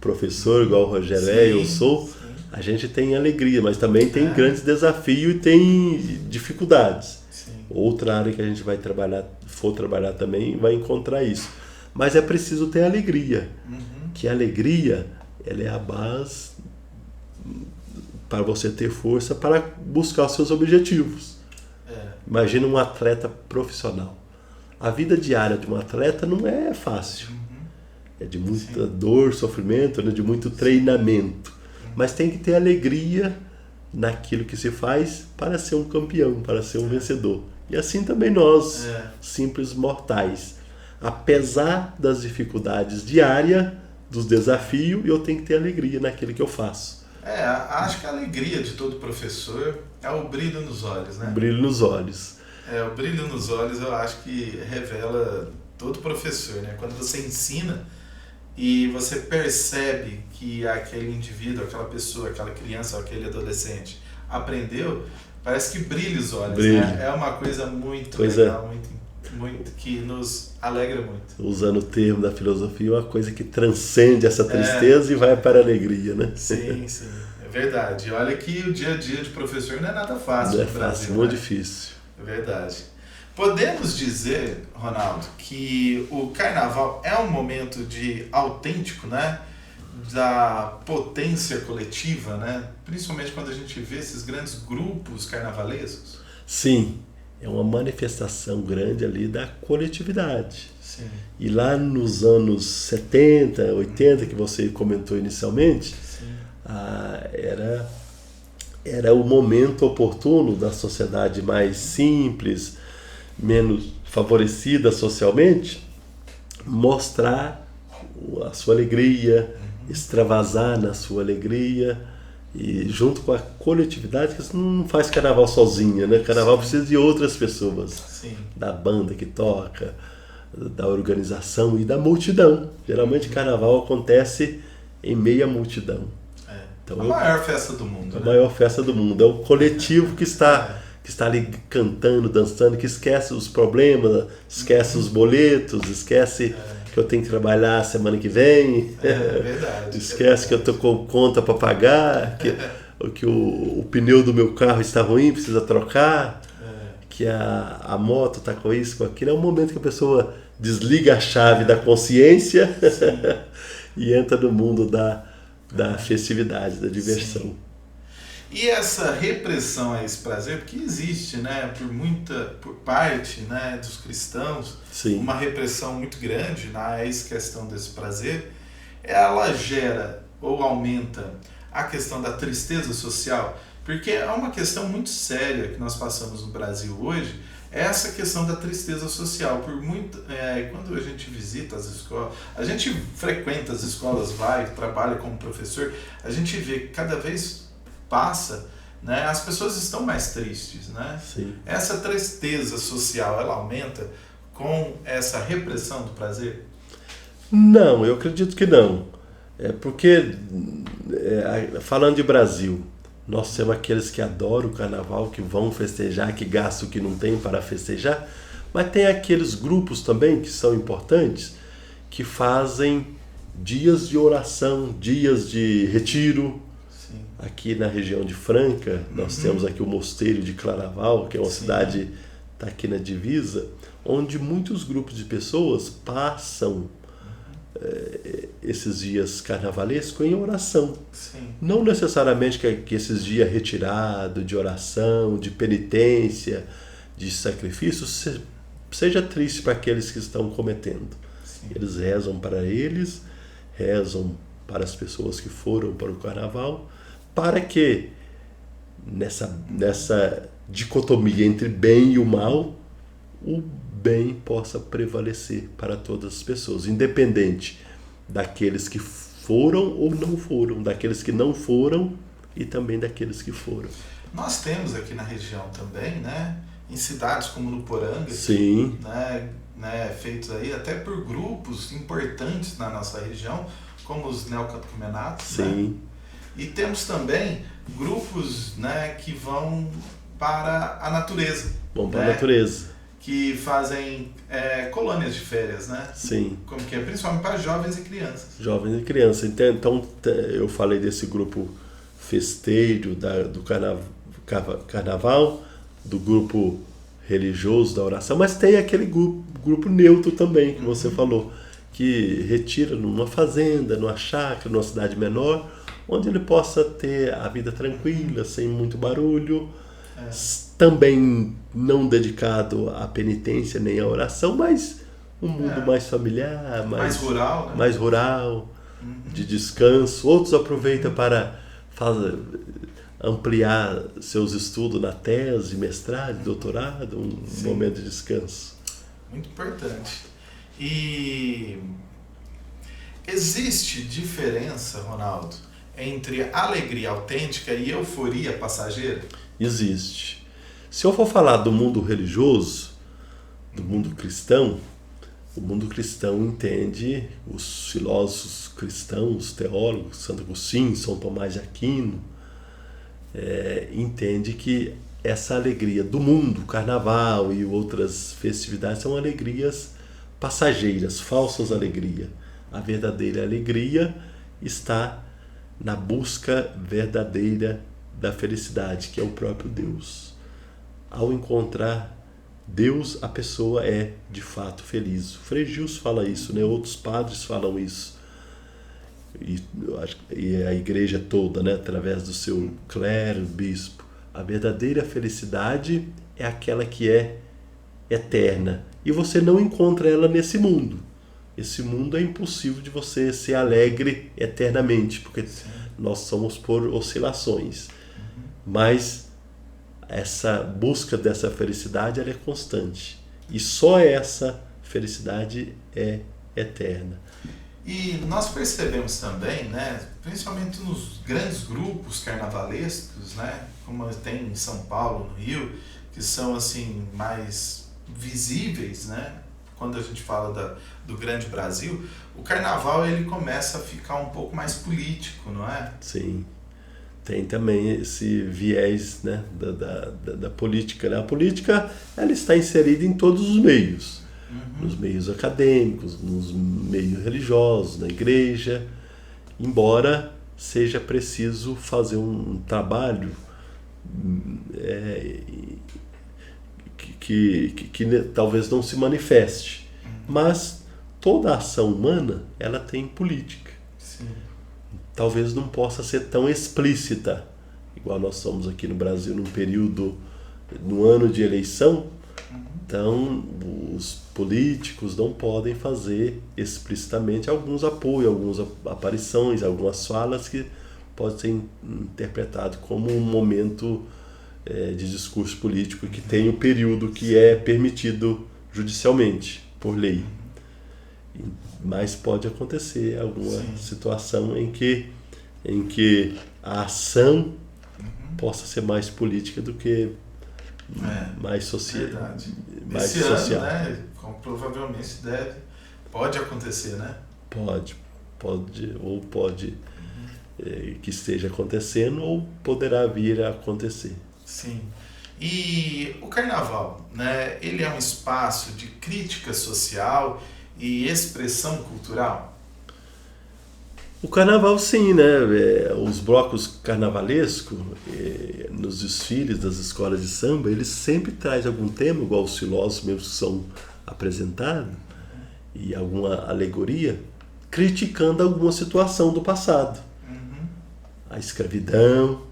professor, igual o Rogério eu sou, a gente tem alegria, mas também tem grandes desafios e tem dificuldades. Sim. Outra área que a gente for trabalhar também, vai encontrar isso. Mas é preciso ter alegria. Que a alegria, ela é a base para você ter força para buscar os seus objetivos. Imagina um atleta profissional. A vida diária de um atleta não é fácil. É de muita dor, sofrimento, né? De muito treinamento. Mas tem que ter alegria naquilo que se faz para ser um campeão, para ser um vencedor. E assim também nós, simples mortais. Apesar das dificuldades diárias, dos desafios, eu tenho que ter alegria naquilo que eu faço. Acho que a alegria de todo professor é o brilho nos olhos, né? O brilho nos olhos. O brilho nos olhos eu acho que revela todo professor, né? Quando você ensina e você percebe que aquele indivíduo, aquela pessoa, aquela criança, aquele adolescente aprendeu, parece que brilha os olhos, né? É uma coisa muito legal, muito que nos alegra muito. Usando o termo da filosofia, uma coisa que transcende essa tristeza e vai para a alegria, né? Sim, é verdade. Olha que o dia a dia de professor não é nada fácil no no Brasil. Brasil, Muito difícil. É verdade. Podemos dizer, Ronaldo, que o carnaval é um momento de autêntico, né? Da potência coletiva, né? Principalmente quando a gente vê esses grandes grupos carnavalescos. Sim, é uma manifestação grande ali da coletividade. Sim. E lá nos anos 70, 80, que você comentou inicialmente, era o momento oportuno da sociedade mais simples, menos favorecida socialmente, mostrar a sua alegria, extravasar na sua alegria, e junto com a coletividade, que você não faz carnaval sozinha, né? Carnaval precisa de outras pessoas. Sim. Da banda que toca, da organização e da multidão. Geralmente carnaval acontece em meio à multidão. Então, a maior festa do mundo. A maior festa do mundo. É o coletivo que está ali cantando, dançando, que esquece os problemas, esquece os boletos, esquece que eu tenho que trabalhar semana que vem. É verdade. Esquece que eu estou com conta para pagar, que o pneu do meu carro está ruim, precisa trocar, que a moto está com isso, com aquilo. É um momento que a pessoa desliga a chave da consciência e entra no mundo da festividade, da diversão. Sim. E essa repressão a esse prazer, porque existe, né, por parte, né, dos cristãos, Sim. uma repressão muito grande na questão desse prazer, ela gera ou aumenta a questão da tristeza social, porque é uma questão muito séria que nós passamos no Brasil hoje, essa questão da tristeza social. Quando a gente visita as escolas, a gente frequenta as escolas, trabalha como professor, a gente vê que cada vez passa, né, as pessoas estão mais tristes, né? Sim. Essa tristeza social, ela aumenta com essa repressão do prazer? Não, eu acredito que não. Porque, falando de Brasil, nós temos aqueles que adoram o carnaval, que vão festejar, que gastam o que não tem para festejar, mas tem aqueles grupos também que são importantes, que fazem dias de oração, dias de retiro. Sim. Aqui na região de Franca, nós temos aqui o Mosteiro de Claraval, que é uma cidade, está aqui na divisa, onde muitos grupos de pessoas passam esses dias carnavalescos em oração. Sim. Não necessariamente que esses dias retirados de oração, de penitência, de sacrifício, seja triste para aqueles que estão cometendo. Sim. Eles rezam para eles, rezam para as pessoas que foram para o carnaval, para que nessa dicotomia entre bem e o mal, o bem possa prevalecer para todas as pessoas, independente daqueles que foram ou não foram, daqueles que não foram e também daqueles que foram. Nós temos aqui na região também, né, em cidades como Nuporanga, Sim. Feitos aí até por grupos importantes na nossa região, como os neocatecumenatos. Sim. Né? E temos também grupos, né, que vão para a natureza. Vão para a natureza. Que fazem colônias de férias, né? Sim. Como que é? Principalmente para jovens e crianças. Jovens e crianças. Então eu falei desse grupo festeiro do carnaval, do grupo religioso da oração, mas tem aquele grupo neutro também, que você falou, que retira numa fazenda, numa chácara, numa cidade menor, onde ele possa ter a vida tranquila, sem muito barulho, também não dedicado à penitência nem à oração, mas um mundo mais familiar, mais rural, né? Mais rural, de descanso. Outros aproveitam para ampliar seus estudos na tese, mestrado, doutorado, um momento de descanso. Muito importante. E existe diferença, Ronaldo, entre alegria autêntica e euforia passageira? Existe. Se eu for falar do mundo religioso, do mundo cristão, o mundo cristão entende, os filósofos cristãos, teólogos, Santo Agostinho, São Tomás de Aquino, entende que essa alegria do mundo, carnaval e outras festividades, são alegrias passageiras, falsas alegrias. A verdadeira alegria está na busca verdadeira da felicidade, que é o próprio Deus. Ao encontrar Deus, a pessoa é de fato feliz. O Frei Gilson fala isso, né? Outros padres falam isso. E a igreja toda, né? Através do seu clero, bispo. A verdadeira felicidade é aquela que é eterna. E você não encontra ela nesse mundo. Esse mundo é impossível de você ser alegre eternamente, porque nós somos por oscilações. Mas essa busca dessa felicidade, ela é constante. E só essa felicidade é eterna. E nós percebemos também, né, principalmente nos grandes grupos carnavalescos, né, como tem em São Paulo, no Rio, que são assim mais visíveis, né, quando a gente fala do grande Brasil, o carnaval ele começa a ficar um pouco mais político, não é? Sim, tem também esse viés, né, da política, né? A política ela está inserida em todos os meios, nos meios acadêmicos, nos meios religiosos, na igreja, embora seja preciso fazer um trabalho que talvez não se manifeste, mas toda ação humana ela tem política. Sim. Talvez não possa ser tão explícita, igual nós somos aqui no Brasil no ano de eleição. Então os políticos não podem fazer explicitamente alguns apoios, algumas aparições, algumas falas que podem ser interpretadas como um momento de discurso político que tem o período que é permitido judicialmente, por lei. Mas pode acontecer alguma situação em que a ação possa ser mais política do que mais social. Mais esse social. ano, né, provavelmente pode acontecer, né? Pode que esteja acontecendo ou poderá vir a acontecer. Sim. E o carnaval, né, ele é um espaço de crítica social e expressão cultural? O carnaval, sim, né? Os blocos carnavalescos, nos desfiles das escolas de samba, eles sempre trazem algum tema, igual os filósofos mesmo que são apresentados, e alguma alegoria, criticando alguma situação do passado. A escravidão,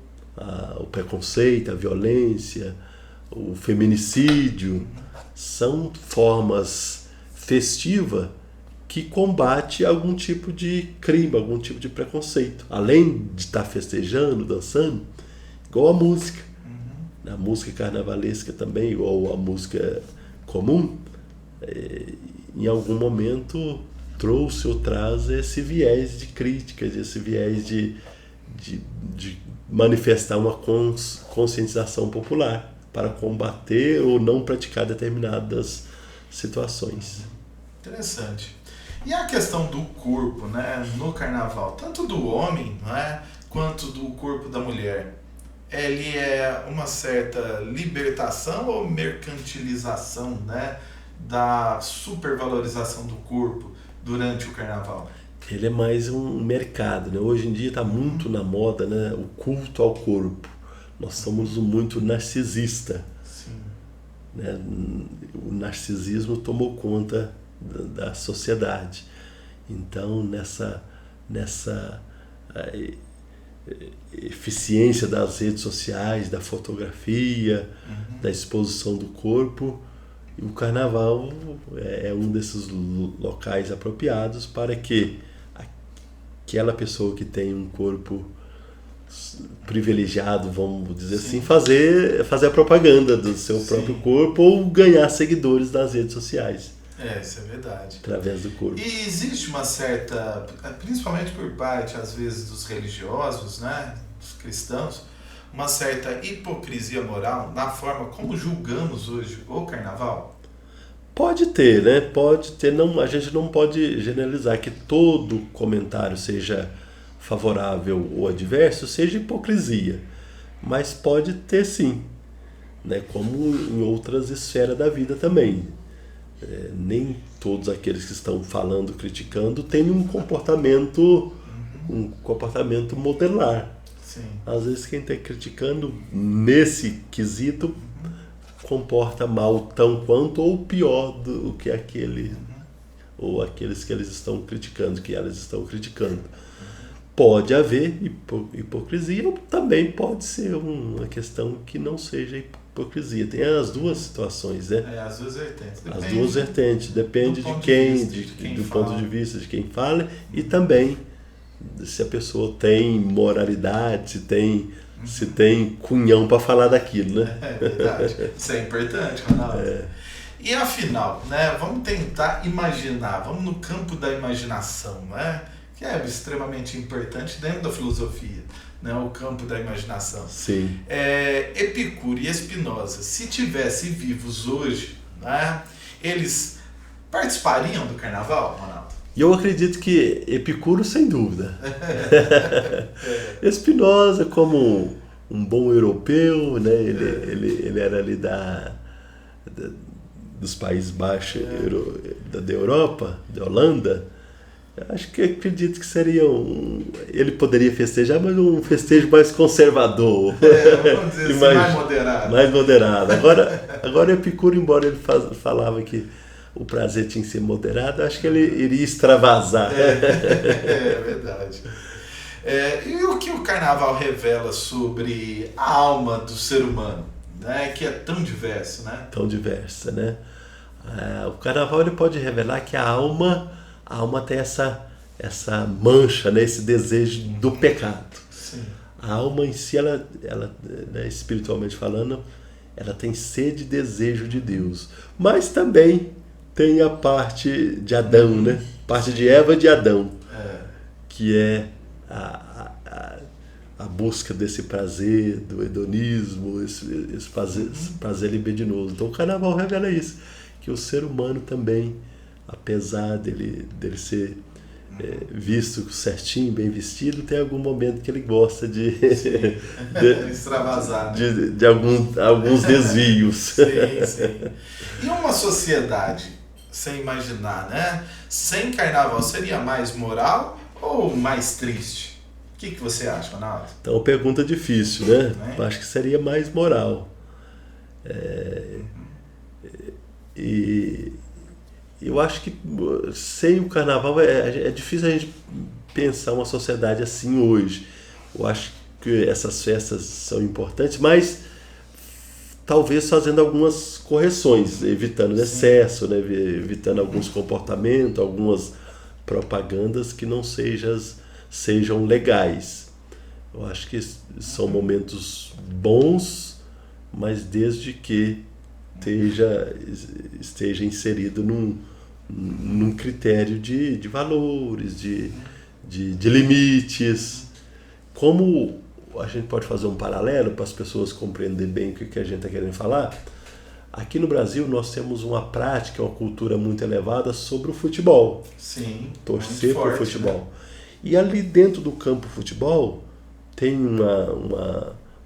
o preconceito, a violência, o feminicídio, são formas festivas que combate algum tipo de crime, algum tipo de preconceito. Além de estar festejando, dançando, igual a música. A música carnavalesca também, igual a música comum, em algum momento trouxe ou traz esse viés de críticas, esse viés de manifestar uma conscientização popular para combater ou não praticar determinadas situações. Interessante. E a questão do corpo, né, no carnaval, tanto do homem, né, quanto do corpo da mulher, ele é uma certa libertação ou mercantilização, né, da supervalorização do corpo durante o carnaval? Ele é mais um mercado, né? Hoje em dia está muito na moda, né, o culto ao corpo. Nós somos muito narcisista. Sim. Né? O narcisismo tomou conta da sociedade. Então, nessa eficiência das redes sociais, da fotografia, da exposição do corpo, o carnaval é um desses locais apropriados para que aquela pessoa que tem um corpo privilegiado, vamos dizer assim, fazer a propaganda do seu próprio corpo ou ganhar seguidores nas redes sociais. Isso é verdade. Através do corpo. E existe uma certa, principalmente por parte, às vezes, dos religiosos, né, dos cristãos, uma certa hipocrisia moral na forma como julgamos hoje o carnaval? Pode ter, né? Pode ter. Não, a gente não pode generalizar que todo comentário seja favorável ou adverso, seja hipocrisia. Mas pode ter sim, né? Como em outras esferas da vida também. Nem todos aqueles que estão falando, criticando, têm um comportamento modelar. Sim. Às vezes quem está criticando nesse quesito comporta mal tão quanto ou pior do que aquele ou aqueles que eles estão criticando, que elas estão criticando. Pode haver hipocrisia, ou também pode ser uma questão que não seja hipocrisia. Tem as duas situações, né? As duas vertentes. As duas vertentes. Depende de quem, do ponto de vista de quem fala, e também se a pessoa tem moralidade, se tem cunhão para falar daquilo, né? É verdade. Isso é importante, Ronaldo. E afinal, né? Vamos tentar imaginar, vamos no campo da imaginação, né? Que é extremamente importante dentro da filosofia, né? O campo da imaginação. Sim. Epicuro e Spinoza, se tivessem vivos hoje, né? Eles participariam do carnaval, Ronaldo? E eu acredito que Epicuro, sem dúvida. Spinoza, como um bom europeu, né? Ele era ali dos Países Baixos da Europa, da Holanda. Acredito que seria ele poderia festejar, mas um festejo mais conservador. Vamos dizer assim, mais moderado. Mais moderado. Agora Epicuro, embora ele falava que o prazer tinha que ser moderado, acho que ele iria extravasar. É verdade. E o que o carnaval revela sobre a alma do ser humano, né? Que é tão diverso, né? Tão diversa, né? O carnaval ele pode revelar que a alma tem essa mancha, né? Esse desejo do pecado. Sim. A alma em si, ela né, espiritualmente falando, ela tem sede e desejo de Deus. Mas também tem a parte de Adão, né? Parte de Eva e de Adão, que é a busca desse prazer, do hedonismo, esse prazer libidinoso. Então o carnaval revela isso, que o ser humano também, apesar dele ser visto certinho, bem vestido, tem algum momento que ele gosta de extravasar, né? de alguns desvios. Sim. E uma sociedade, sem imaginar, né? Sem carnaval, seria mais moral ou mais triste? O que você acha, Ronaldo? Então, pergunta difícil, né? Acho que seria mais moral. E eu acho que sem o carnaval é difícil a gente pensar uma sociedade assim hoje. Eu acho que essas festas são importantes, mas talvez fazendo algumas correções, evitando excesso, né? Evitando alguns comportamentos, algumas propagandas que não sejam legais. Eu acho que são momentos bons, mas desde que esteja inserido num critério de valores, de limites. Como a gente pode fazer um paralelo para as pessoas compreenderem bem o que a gente está querendo falar? Aqui no Brasil nós temos uma prática, uma cultura muito elevada sobre o futebol. Sim. Torcer para o futebol. Né? E ali dentro do campo futebol tem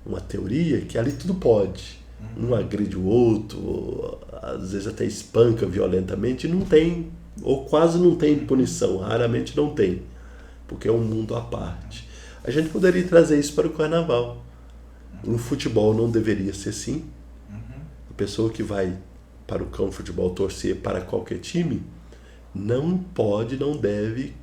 uma teoria que ali tudo pode. Um agride o outro, às vezes até espanca violentamente, e não tem, ou quase não tem punição, raramente não tem, porque é um mundo à parte. A gente poderia trazer isso para o carnaval. No futebol não deveria ser assim. A pessoa que vai para o campo de futebol torcer para qualquer time não deve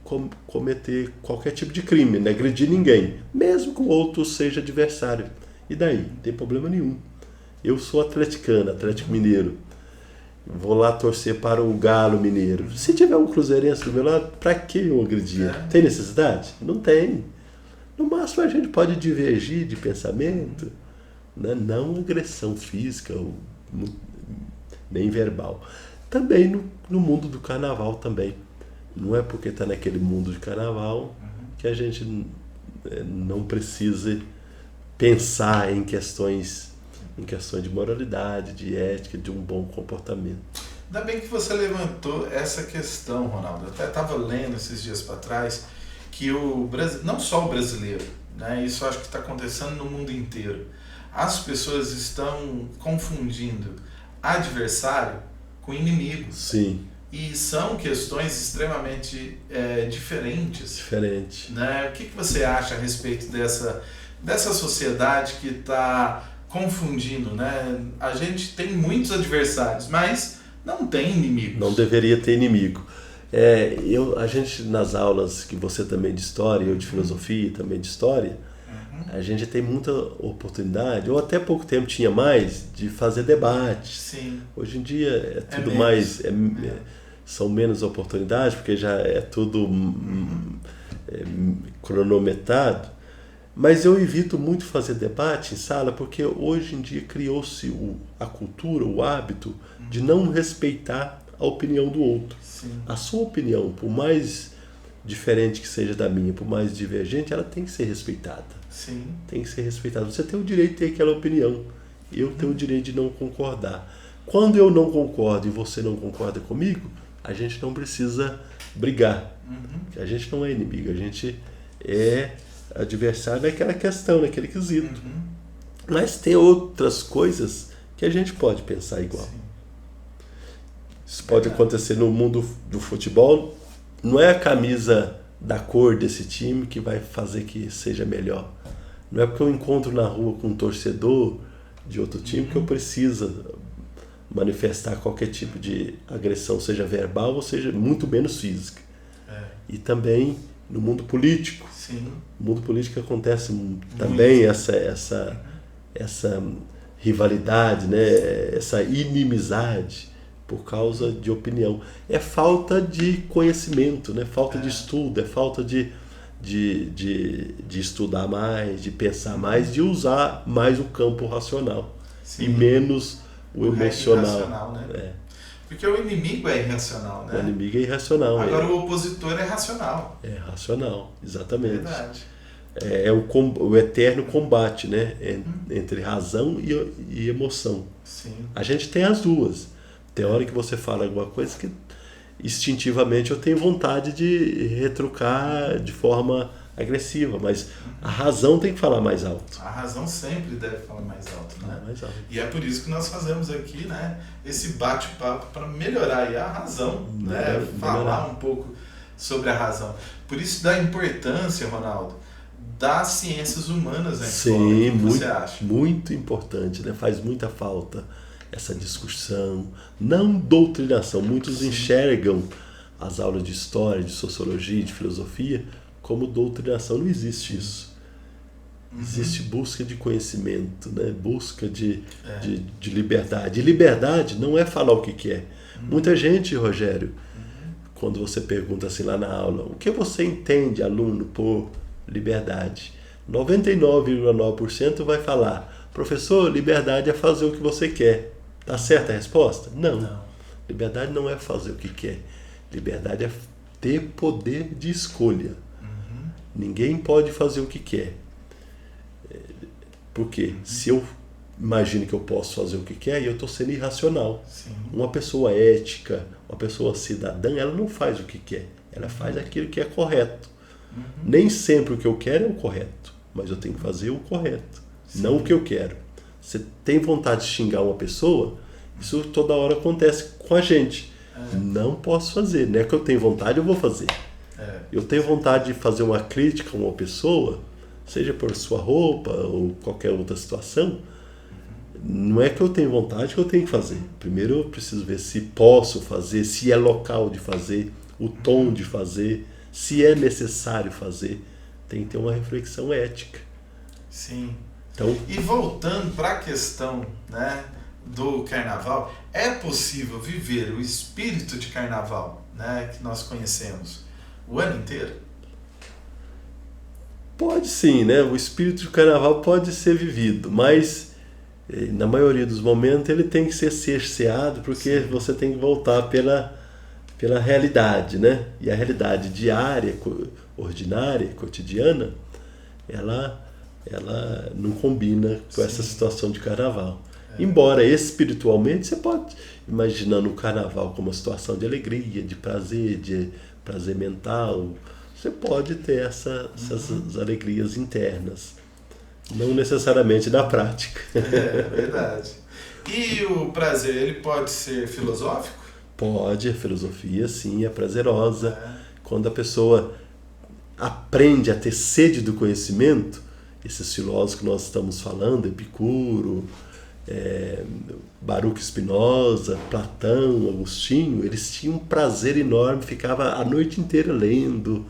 cometer qualquer tipo de crime, não agredir ninguém, mesmo que o outro seja adversário. E daí? Não tem problema nenhum. Eu sou atleticano, Atlético Mineiro. Vou lá torcer para o Galo Mineiro. Se tiver um cruzeirense do meu lado, para que eu agredir? Tem necessidade? Não tem. No máximo a gente pode divergir de pensamento, né? Não agressão física, nem verbal. Também no mundo do carnaval também. Não é porque está naquele mundo de carnaval que a gente não precisa pensar em questões de moralidade, de ética, de um bom comportamento. Ainda bem que você levantou essa questão, Ronaldo. Eu até estava lendo esses dias para trás que não só o brasileiro, né? Isso eu acho que está acontecendo no mundo inteiro. As pessoas estão confundindo adversário com inimigo. Sim. E são questões extremamente diferentes. Diferente. Né? O que você acha a respeito dessa sociedade que está confundindo, né? A gente tem muitos adversários, mas não tem inimigos. Não deveria ter inimigo. A gente, nas aulas que você também de história, eu de filosofia também de história, a gente tem muita oportunidade, ou até pouco tempo tinha mais, de fazer debates. Sim. Hoje em dia é tudo mais... São menos oportunidades, porque já é tudo cronometrado. Mas eu evito muito fazer debate em sala, porque hoje em dia criou-se a cultura, o hábito de não respeitar a opinião do outro. Sim. A sua opinião, por mais diferente que seja da minha, por mais divergente, ela tem que ser respeitada. Sim. Tem que ser respeitada. Você tem o direito de ter aquela opinião. Eu tenho o direito de não concordar. Quando eu não concordo e você não concorda comigo, a gente não precisa brigar. A gente não é inimigo, a gente é adversário naquela questão, naquele quesito. Mas tem outras coisas que a gente pode pensar igual. Sim. Isso pode acontecer no mundo do futebol. Não é a camisa da cor desse time que vai fazer que seja melhor. Não é porque eu encontro na rua com um torcedor de outro time que eu preciso manifestar qualquer tipo de agressão, seja verbal ou seja muito menos física. E também no mundo político. Sim. No mundo político acontece também essa rivalidade, né? Essa inimizade por causa de opinião. É falta de conhecimento, né? Falta de estudo, é falta de estudar mais, de pensar mais, de usar mais o campo racional. Sim. E menos o emocional. Irracional, né? Porque o inimigo é irracional, né? O inimigo é irracional. Agora o opositor é racional. É racional, exatamente. Verdade. É o eterno combate, né? Entre razão e emoção. Sim. A gente tem as duas. Tem hora que você fala alguma coisa que instintivamente eu tenho vontade de retrucar de forma agressiva, mas a razão tem que falar mais alto. A razão sempre deve falar mais alto, né? Mais alto. E é por isso que nós fazemos aqui, né, esse bate-papo para melhorar aí a razão, né? Falar um pouco sobre a razão. Por isso da importância, Ronaldo, das ciências humanas na escola. Sim, o que você acha? Muito importante, né? Faz muita falta essa discussão, não doutrinação. Muitos enxergam as aulas de história, de sociologia, de filosofia como doutrinação. Não existe isso. Existe busca de conhecimento, né? Busca de liberdade. E liberdade não é falar o que quer. Muita gente, Rogério, quando você pergunta assim lá na aula, o que você entende, aluno, por liberdade? 99,9% vai falar, professor, liberdade é fazer o que você quer. Tá certa a resposta? Não. Liberdade não é fazer o que quer. Liberdade é ter poder de escolha. Ninguém pode fazer o que quer. Por quê? Se eu imagino que eu posso fazer o que quer, eu estou sendo irracional. Sim. Uma pessoa ética, uma pessoa cidadã, ela não faz o que quer. Ela faz aquilo que é correto. Nem sempre o que eu quero é o correto, mas eu tenho que fazer o correto, não o que eu quero. Você tem vontade de xingar uma pessoa, isso toda hora acontece com a gente. Não posso fazer, não é que eu tenho vontade, eu vou fazer. Eu tenho vontade de fazer uma crítica a uma pessoa, seja por sua roupa ou qualquer outra situação, não é que eu tenho vontade que eu tenho que fazer. Primeiro eu preciso ver se posso fazer, se é local de fazer, o tom de fazer, se é necessário fazer. Tem que ter uma reflexão ética. Sim. Então, e voltando para a questão, né, do carnaval, é possível viver o espírito de carnaval, né, que nós conhecemos o ano inteiro? Pode sim, né? O espírito de carnaval pode ser vivido, mas na maioria dos momentos ele tem que ser cerceado, porque você tem que voltar pela realidade, né? E a realidade diária, ordinária, cotidiana, ela não combina com essa situação de carnaval. Embora espiritualmente você pode imaginar o carnaval como uma situação de alegria, de prazer mental. Você pode ter essas alegrias internas, não necessariamente na prática. É verdade. E o prazer, ele pode ser filosófico? Pode, a filosofia sim é prazerosa. Quando a pessoa aprende a ter sede do conhecimento, esses filósofos que nós estamos falando, Epicuro, Baruch Spinoza, Platão, Agostinho, eles tinham um prazer enorme, ficava a noite inteira lendo,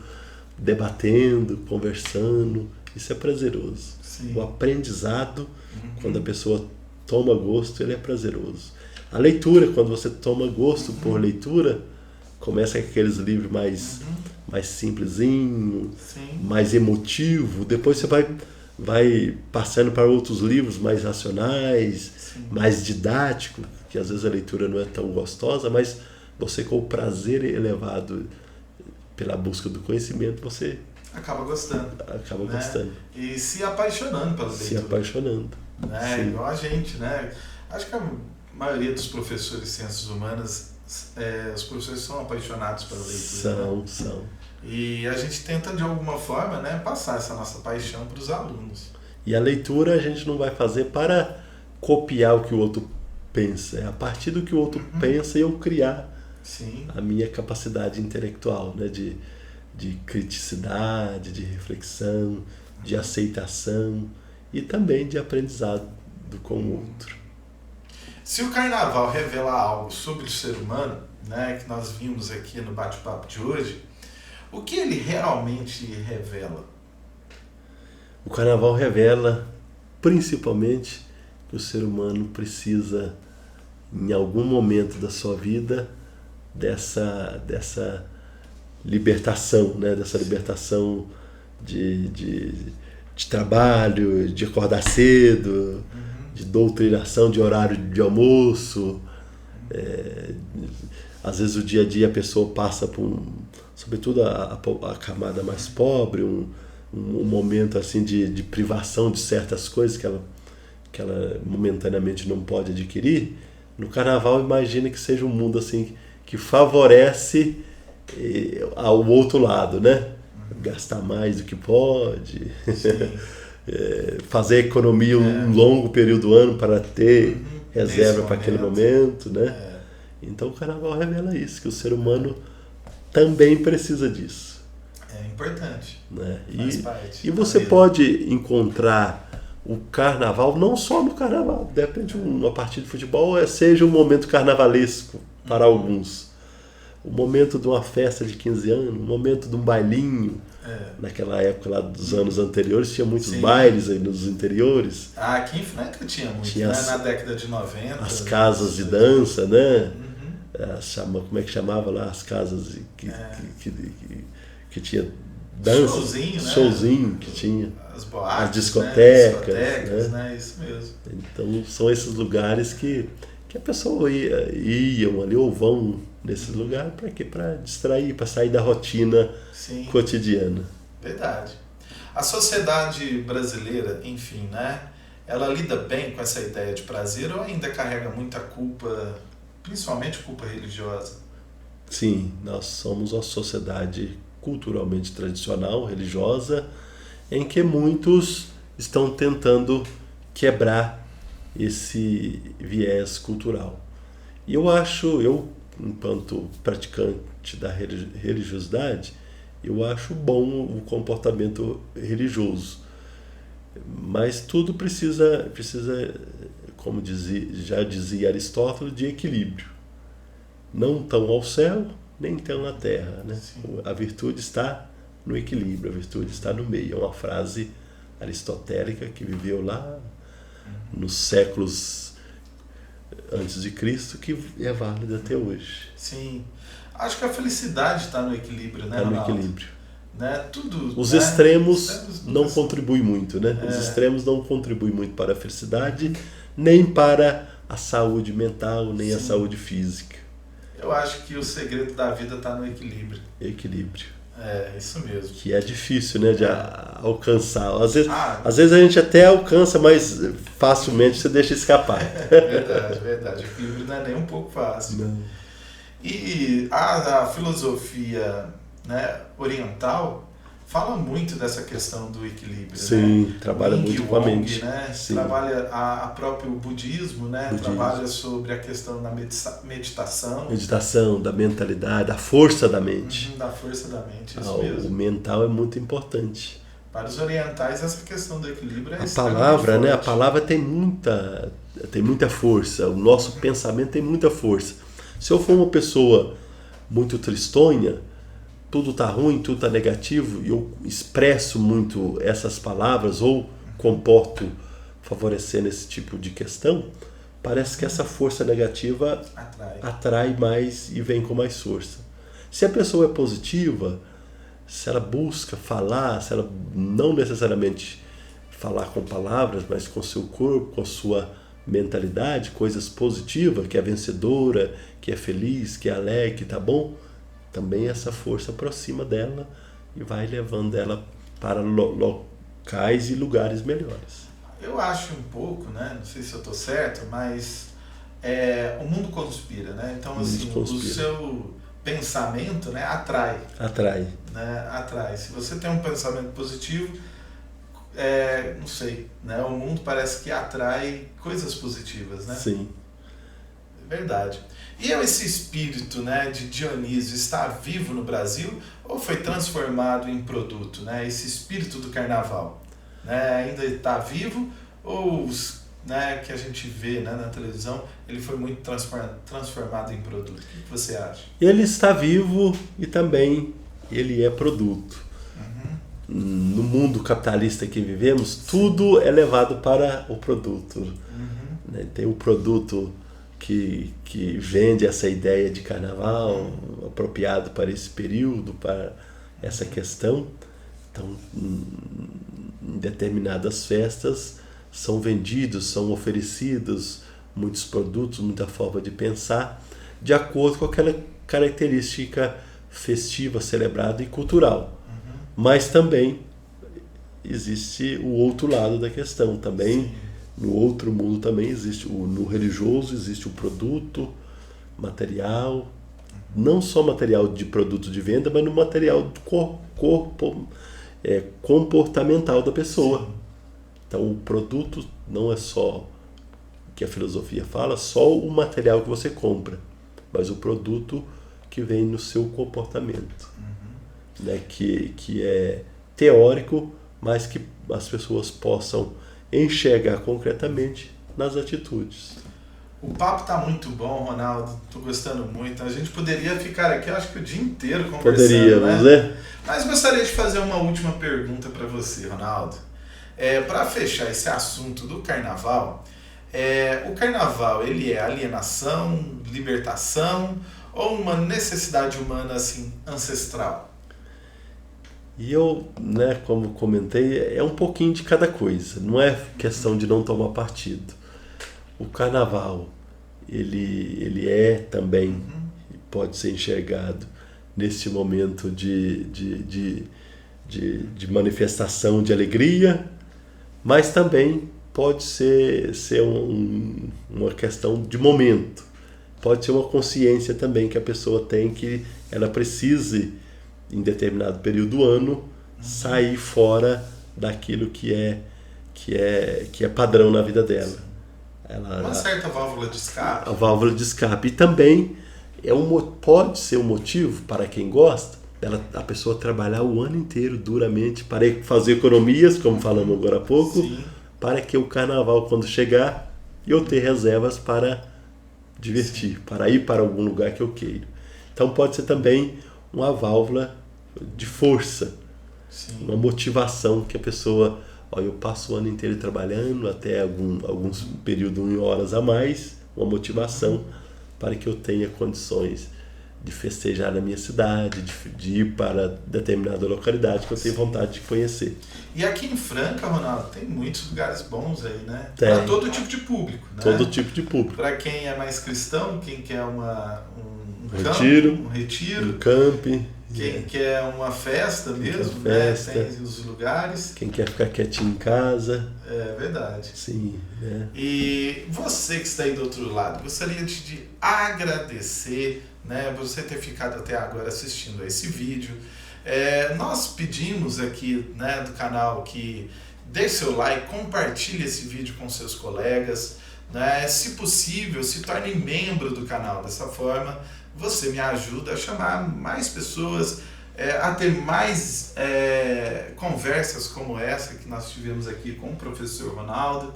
debatendo, conversando. Isso é prazeroso. Sim. O aprendizado, quando a pessoa toma gosto, ele é prazeroso. A leitura, quando você toma gosto por leitura, começa com aqueles livros mais simplesinho, mais emotivo. Depois você vai passando para outros livros mais racionais, mais didáticos, que às vezes a leitura não é tão gostosa, mas você, com o prazer elevado pela busca do conhecimento, você acaba gostando. Acaba gostando. E se apaixonando pela leitura. Se apaixonando. Né? Igual a gente, né? Acho que a maioria dos professores de ciências humanas, os professores são apaixonados pela leitura. São. E a gente tenta, de alguma forma, né, passar essa nossa paixão para os alunos. E a leitura a gente não vai fazer para copiar o que o outro pensa. É a partir do que o outro pensa eu criar a minha capacidade intelectual, né, de criticidade, de reflexão, de aceitação e também de aprendizado com o outro. Se o carnaval revela algo sobre o ser humano, né, que nós vimos aqui no bate-papo de hoje, o que ele realmente revela? O carnaval revela, principalmente, que o ser humano precisa, em algum momento da sua vida, dessa libertação, né? Dessa libertação de trabalho, de acordar cedo, de doutrinação de horário de almoço. Às vezes o dia a dia a pessoa passa por, sobretudo a camada mais pobre, um momento assim de privação de certas coisas que ela momentaneamente não pode adquirir. No carnaval, imagina que seja um mundo assim que favorece ao outro lado, né? Gastar mais do que pode, fazer economia um longo período do ano para ter reserva para aquele momento, né? Então o carnaval revela isso, que o ser humano também precisa disso. É importante. Né? Faz parte. E você pode encontrar o carnaval não só no carnaval, de repente uma partida de futebol seja um momento carnavalesco para alguns. O momento de uma festa de 15 anos, o momento de um bailinho. Naquela época lá dos anos anteriores, tinha muitos bailes aí nos interiores. Aqui em Franca tinha muito, né? Na década de 90. As casas de dança, né? Como é que chamava lá as casas que tinha dança? Showzinho, né? Showzinho que tinha. As boates, as discotecas, né? Isso mesmo. Então são esses lugares que a pessoa iam ali ou vão nesses lugares para quê? Para distrair, para sair da rotina cotidiana. Verdade. A sociedade brasileira, enfim, né? Ela lida bem com essa ideia de prazer ou ainda carrega muita culpa, principalmente culpa religiosa? Sim, nós somos uma sociedade culturalmente tradicional, religiosa, em que muitos estão tentando quebrar esse viés cultural. E eu enquanto praticante da religiosidade, eu acho bom o comportamento religioso. Mas tudo precisa como já dizia Aristóteles, de equilíbrio. Não tão ao céu, nem tão na terra. Né? A virtude está no equilíbrio, a virtude está no meio. É uma frase aristotélica que viveu lá nos séculos antes de Cristo, que é válida até hoje. Sim. Acho que a felicidade está no equilíbrio, né, Ronaldo? Está no equilíbrio. Né? Tudo, Os né? extremos não contribuem muito, né? Os extremos não contribuem muito para a felicidade, nem para a saúde mental, nem a saúde física. Eu acho que o segredo da vida está no equilíbrio. Equilíbrio. É, isso mesmo. Que é difícil, né, de alcançar. Às vezes a gente até alcança, mas facilmente você deixa escapar. Verdade. O equilíbrio não é nem um pouco fácil. Não. E a filosofia, né, oriental fala muito dessa questão do equilíbrio. Sim, né? trabalha muito com a mente. Né? Sim. Trabalha a próprio budismo, né? Trabalha sobre a questão da meditação. Meditação, da mentalidade, da força da mente. Da força da mente, isso mesmo. O mental é muito importante. Para os orientais, essa questão do equilíbrio é a palavra, forte. né? A palavra tem muita força. O nosso pensamento tem muita força. Se eu for uma pessoa muito tristonha, tudo está ruim, tudo está negativo, e eu expresso muito essas palavras ou comporto favorecendo esse tipo de questão, parece que essa força negativa atrai mais e vem com mais força. Se a pessoa é positiva, se ela busca falar, se ela não necessariamente falar com palavras, mas com seu corpo, com a sua mentalidade, coisas positivas, que é vencedora, que é feliz, que é alegre, que está bom, também essa força aproxima dela e vai levando ela para locais e lugares melhores. Eu acho um pouco, né? Não sei se eu estou certo, mas o mundo conspira, né? Então, assim, o seu pensamento, né, atrai. Né? Atrai. Se você tem um pensamento positivo, não sei, né? O mundo parece que atrai coisas positivas, né? Sim. Verdade. E esse espírito, né, de Dionísio está vivo no Brasil ou foi transformado em produto, né? Esse espírito do carnaval, né, ainda está vivo ou, né, que a gente vê, né, na televisão, ele foi muito transformado em produto? O que você acha? Ele está vivo e também ele é produto. No mundo capitalista que vivemos, tudo é levado para o produto. Né? Tem o produto que vende essa ideia de carnaval apropriado para esse período, para essa questão. Então, em determinadas festas são vendidos, são oferecidos muitos produtos, muita forma de pensar, de acordo com aquela característica festiva, celebrada e cultural. Mas também existe o outro lado da questão. Também, sim, no outro mundo também existe, no religioso existe o produto material, não só material de produto de venda, mas no material do corpo, comportamental da pessoa. Sim. Então o produto não é só, que a filosofia fala, só o material que você compra, mas o produto que vem no seu comportamento, né? Que é teórico, mas que as pessoas possam enxergar concretamente nas atitudes. O papo está muito bom, Ronaldo. Estou gostando muito. A gente poderia ficar aqui, eu acho que o dia inteiro conversando. Poderíamos, né? Mas gostaria de fazer uma última pergunta para você, Ronaldo. Para fechar esse assunto do carnaval, o carnaval, ele é alienação, libertação ou uma necessidade humana assim ancestral? E eu, né, como comentei, é um pouquinho de cada coisa. Não é questão de não tomar partido. O carnaval, ele é também, pode ser enxergado neste momento de manifestação de alegria, mas também pode ser uma questão de momento. Pode ser uma consciência também que a pessoa tem, que ela precise, em determinado período do ano, sair fora daquilo que é padrão na vida dela. Uma certa válvula de escape. A válvula de escape. E também pode ser um motivo, para quem gosta, a pessoa trabalhar o ano inteiro duramente para fazer economias, como falamos agora há pouco, sim, para que o carnaval, quando chegar, eu ter reservas para divertir, sim, para ir para algum lugar que eu queira. Então pode ser também uma válvula de força, sim, uma motivação que a pessoa, eu passo o ano inteiro trabalhando, até alguns períodos em horas a mais, uma motivação para que eu tenha condições de festejar na minha cidade, de ir para determinada localidade que eu tenho vontade de conhecer. E aqui em Franca, Ronaldo, tem muitos lugares bons aí, né? Para todo tipo de público, né? Todo tipo de público. Para quem é mais cristão, quem quer um retiro, um camping. Quem quer uma festa mesmo, né? Tem os lugares. Quem quer ficar quietinho em casa. É verdade. Sim. E você que está aí do outro lado, gostaria de agradecer, né, por você ter ficado até agora assistindo a esse vídeo. Nós pedimos aqui, né, do canal que deixe seu like, compartilhe esse vídeo com seus colegas, né? Se possível, se torne membro do canal. Dessa forma, você me ajuda a chamar mais pessoas a ter mais conversas como essa que nós tivemos aqui com o professor Ronaldo.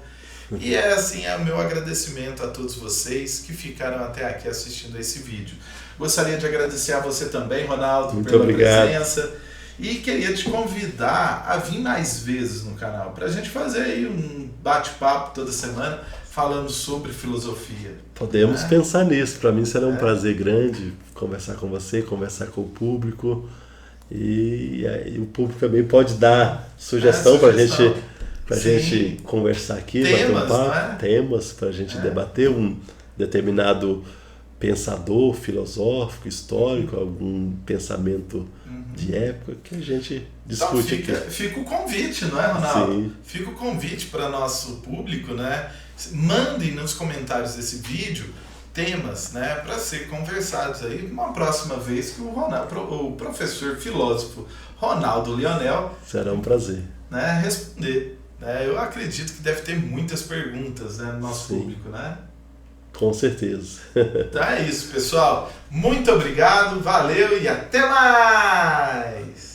E assim, é o meu agradecimento a todos vocês que ficaram até aqui assistindo a esse vídeo. Gostaria de agradecer a você também, Ronaldo, muito pela obrigado. presença. E queria te convidar a vir mais vezes no canal, para a gente fazer aí um bate-papo toda semana, falando sobre filosofia. Podemos pensar nisso. Para mim será um prazer grande conversar com você, conversar com o público. E o público também pode dar sugestão para a gente conversar aqui, bater um papo, temas para a gente debater um determinado pensador filosófico, histórico, algum pensamento de época que a gente discute então aqui. Fica o convite, não é, Ronaldo? Sim. Fica o convite para nosso público, né? Mandem nos comentários desse vídeo temas, né, para ser conversados aí uma próxima vez que o professor filósofo Ronaldo Lionel será um prazer, né, responder. Eu acredito que deve ter muitas perguntas, né, no nosso público, né? Com certeza. Então é isso, pessoal. Muito obrigado, valeu e até mais!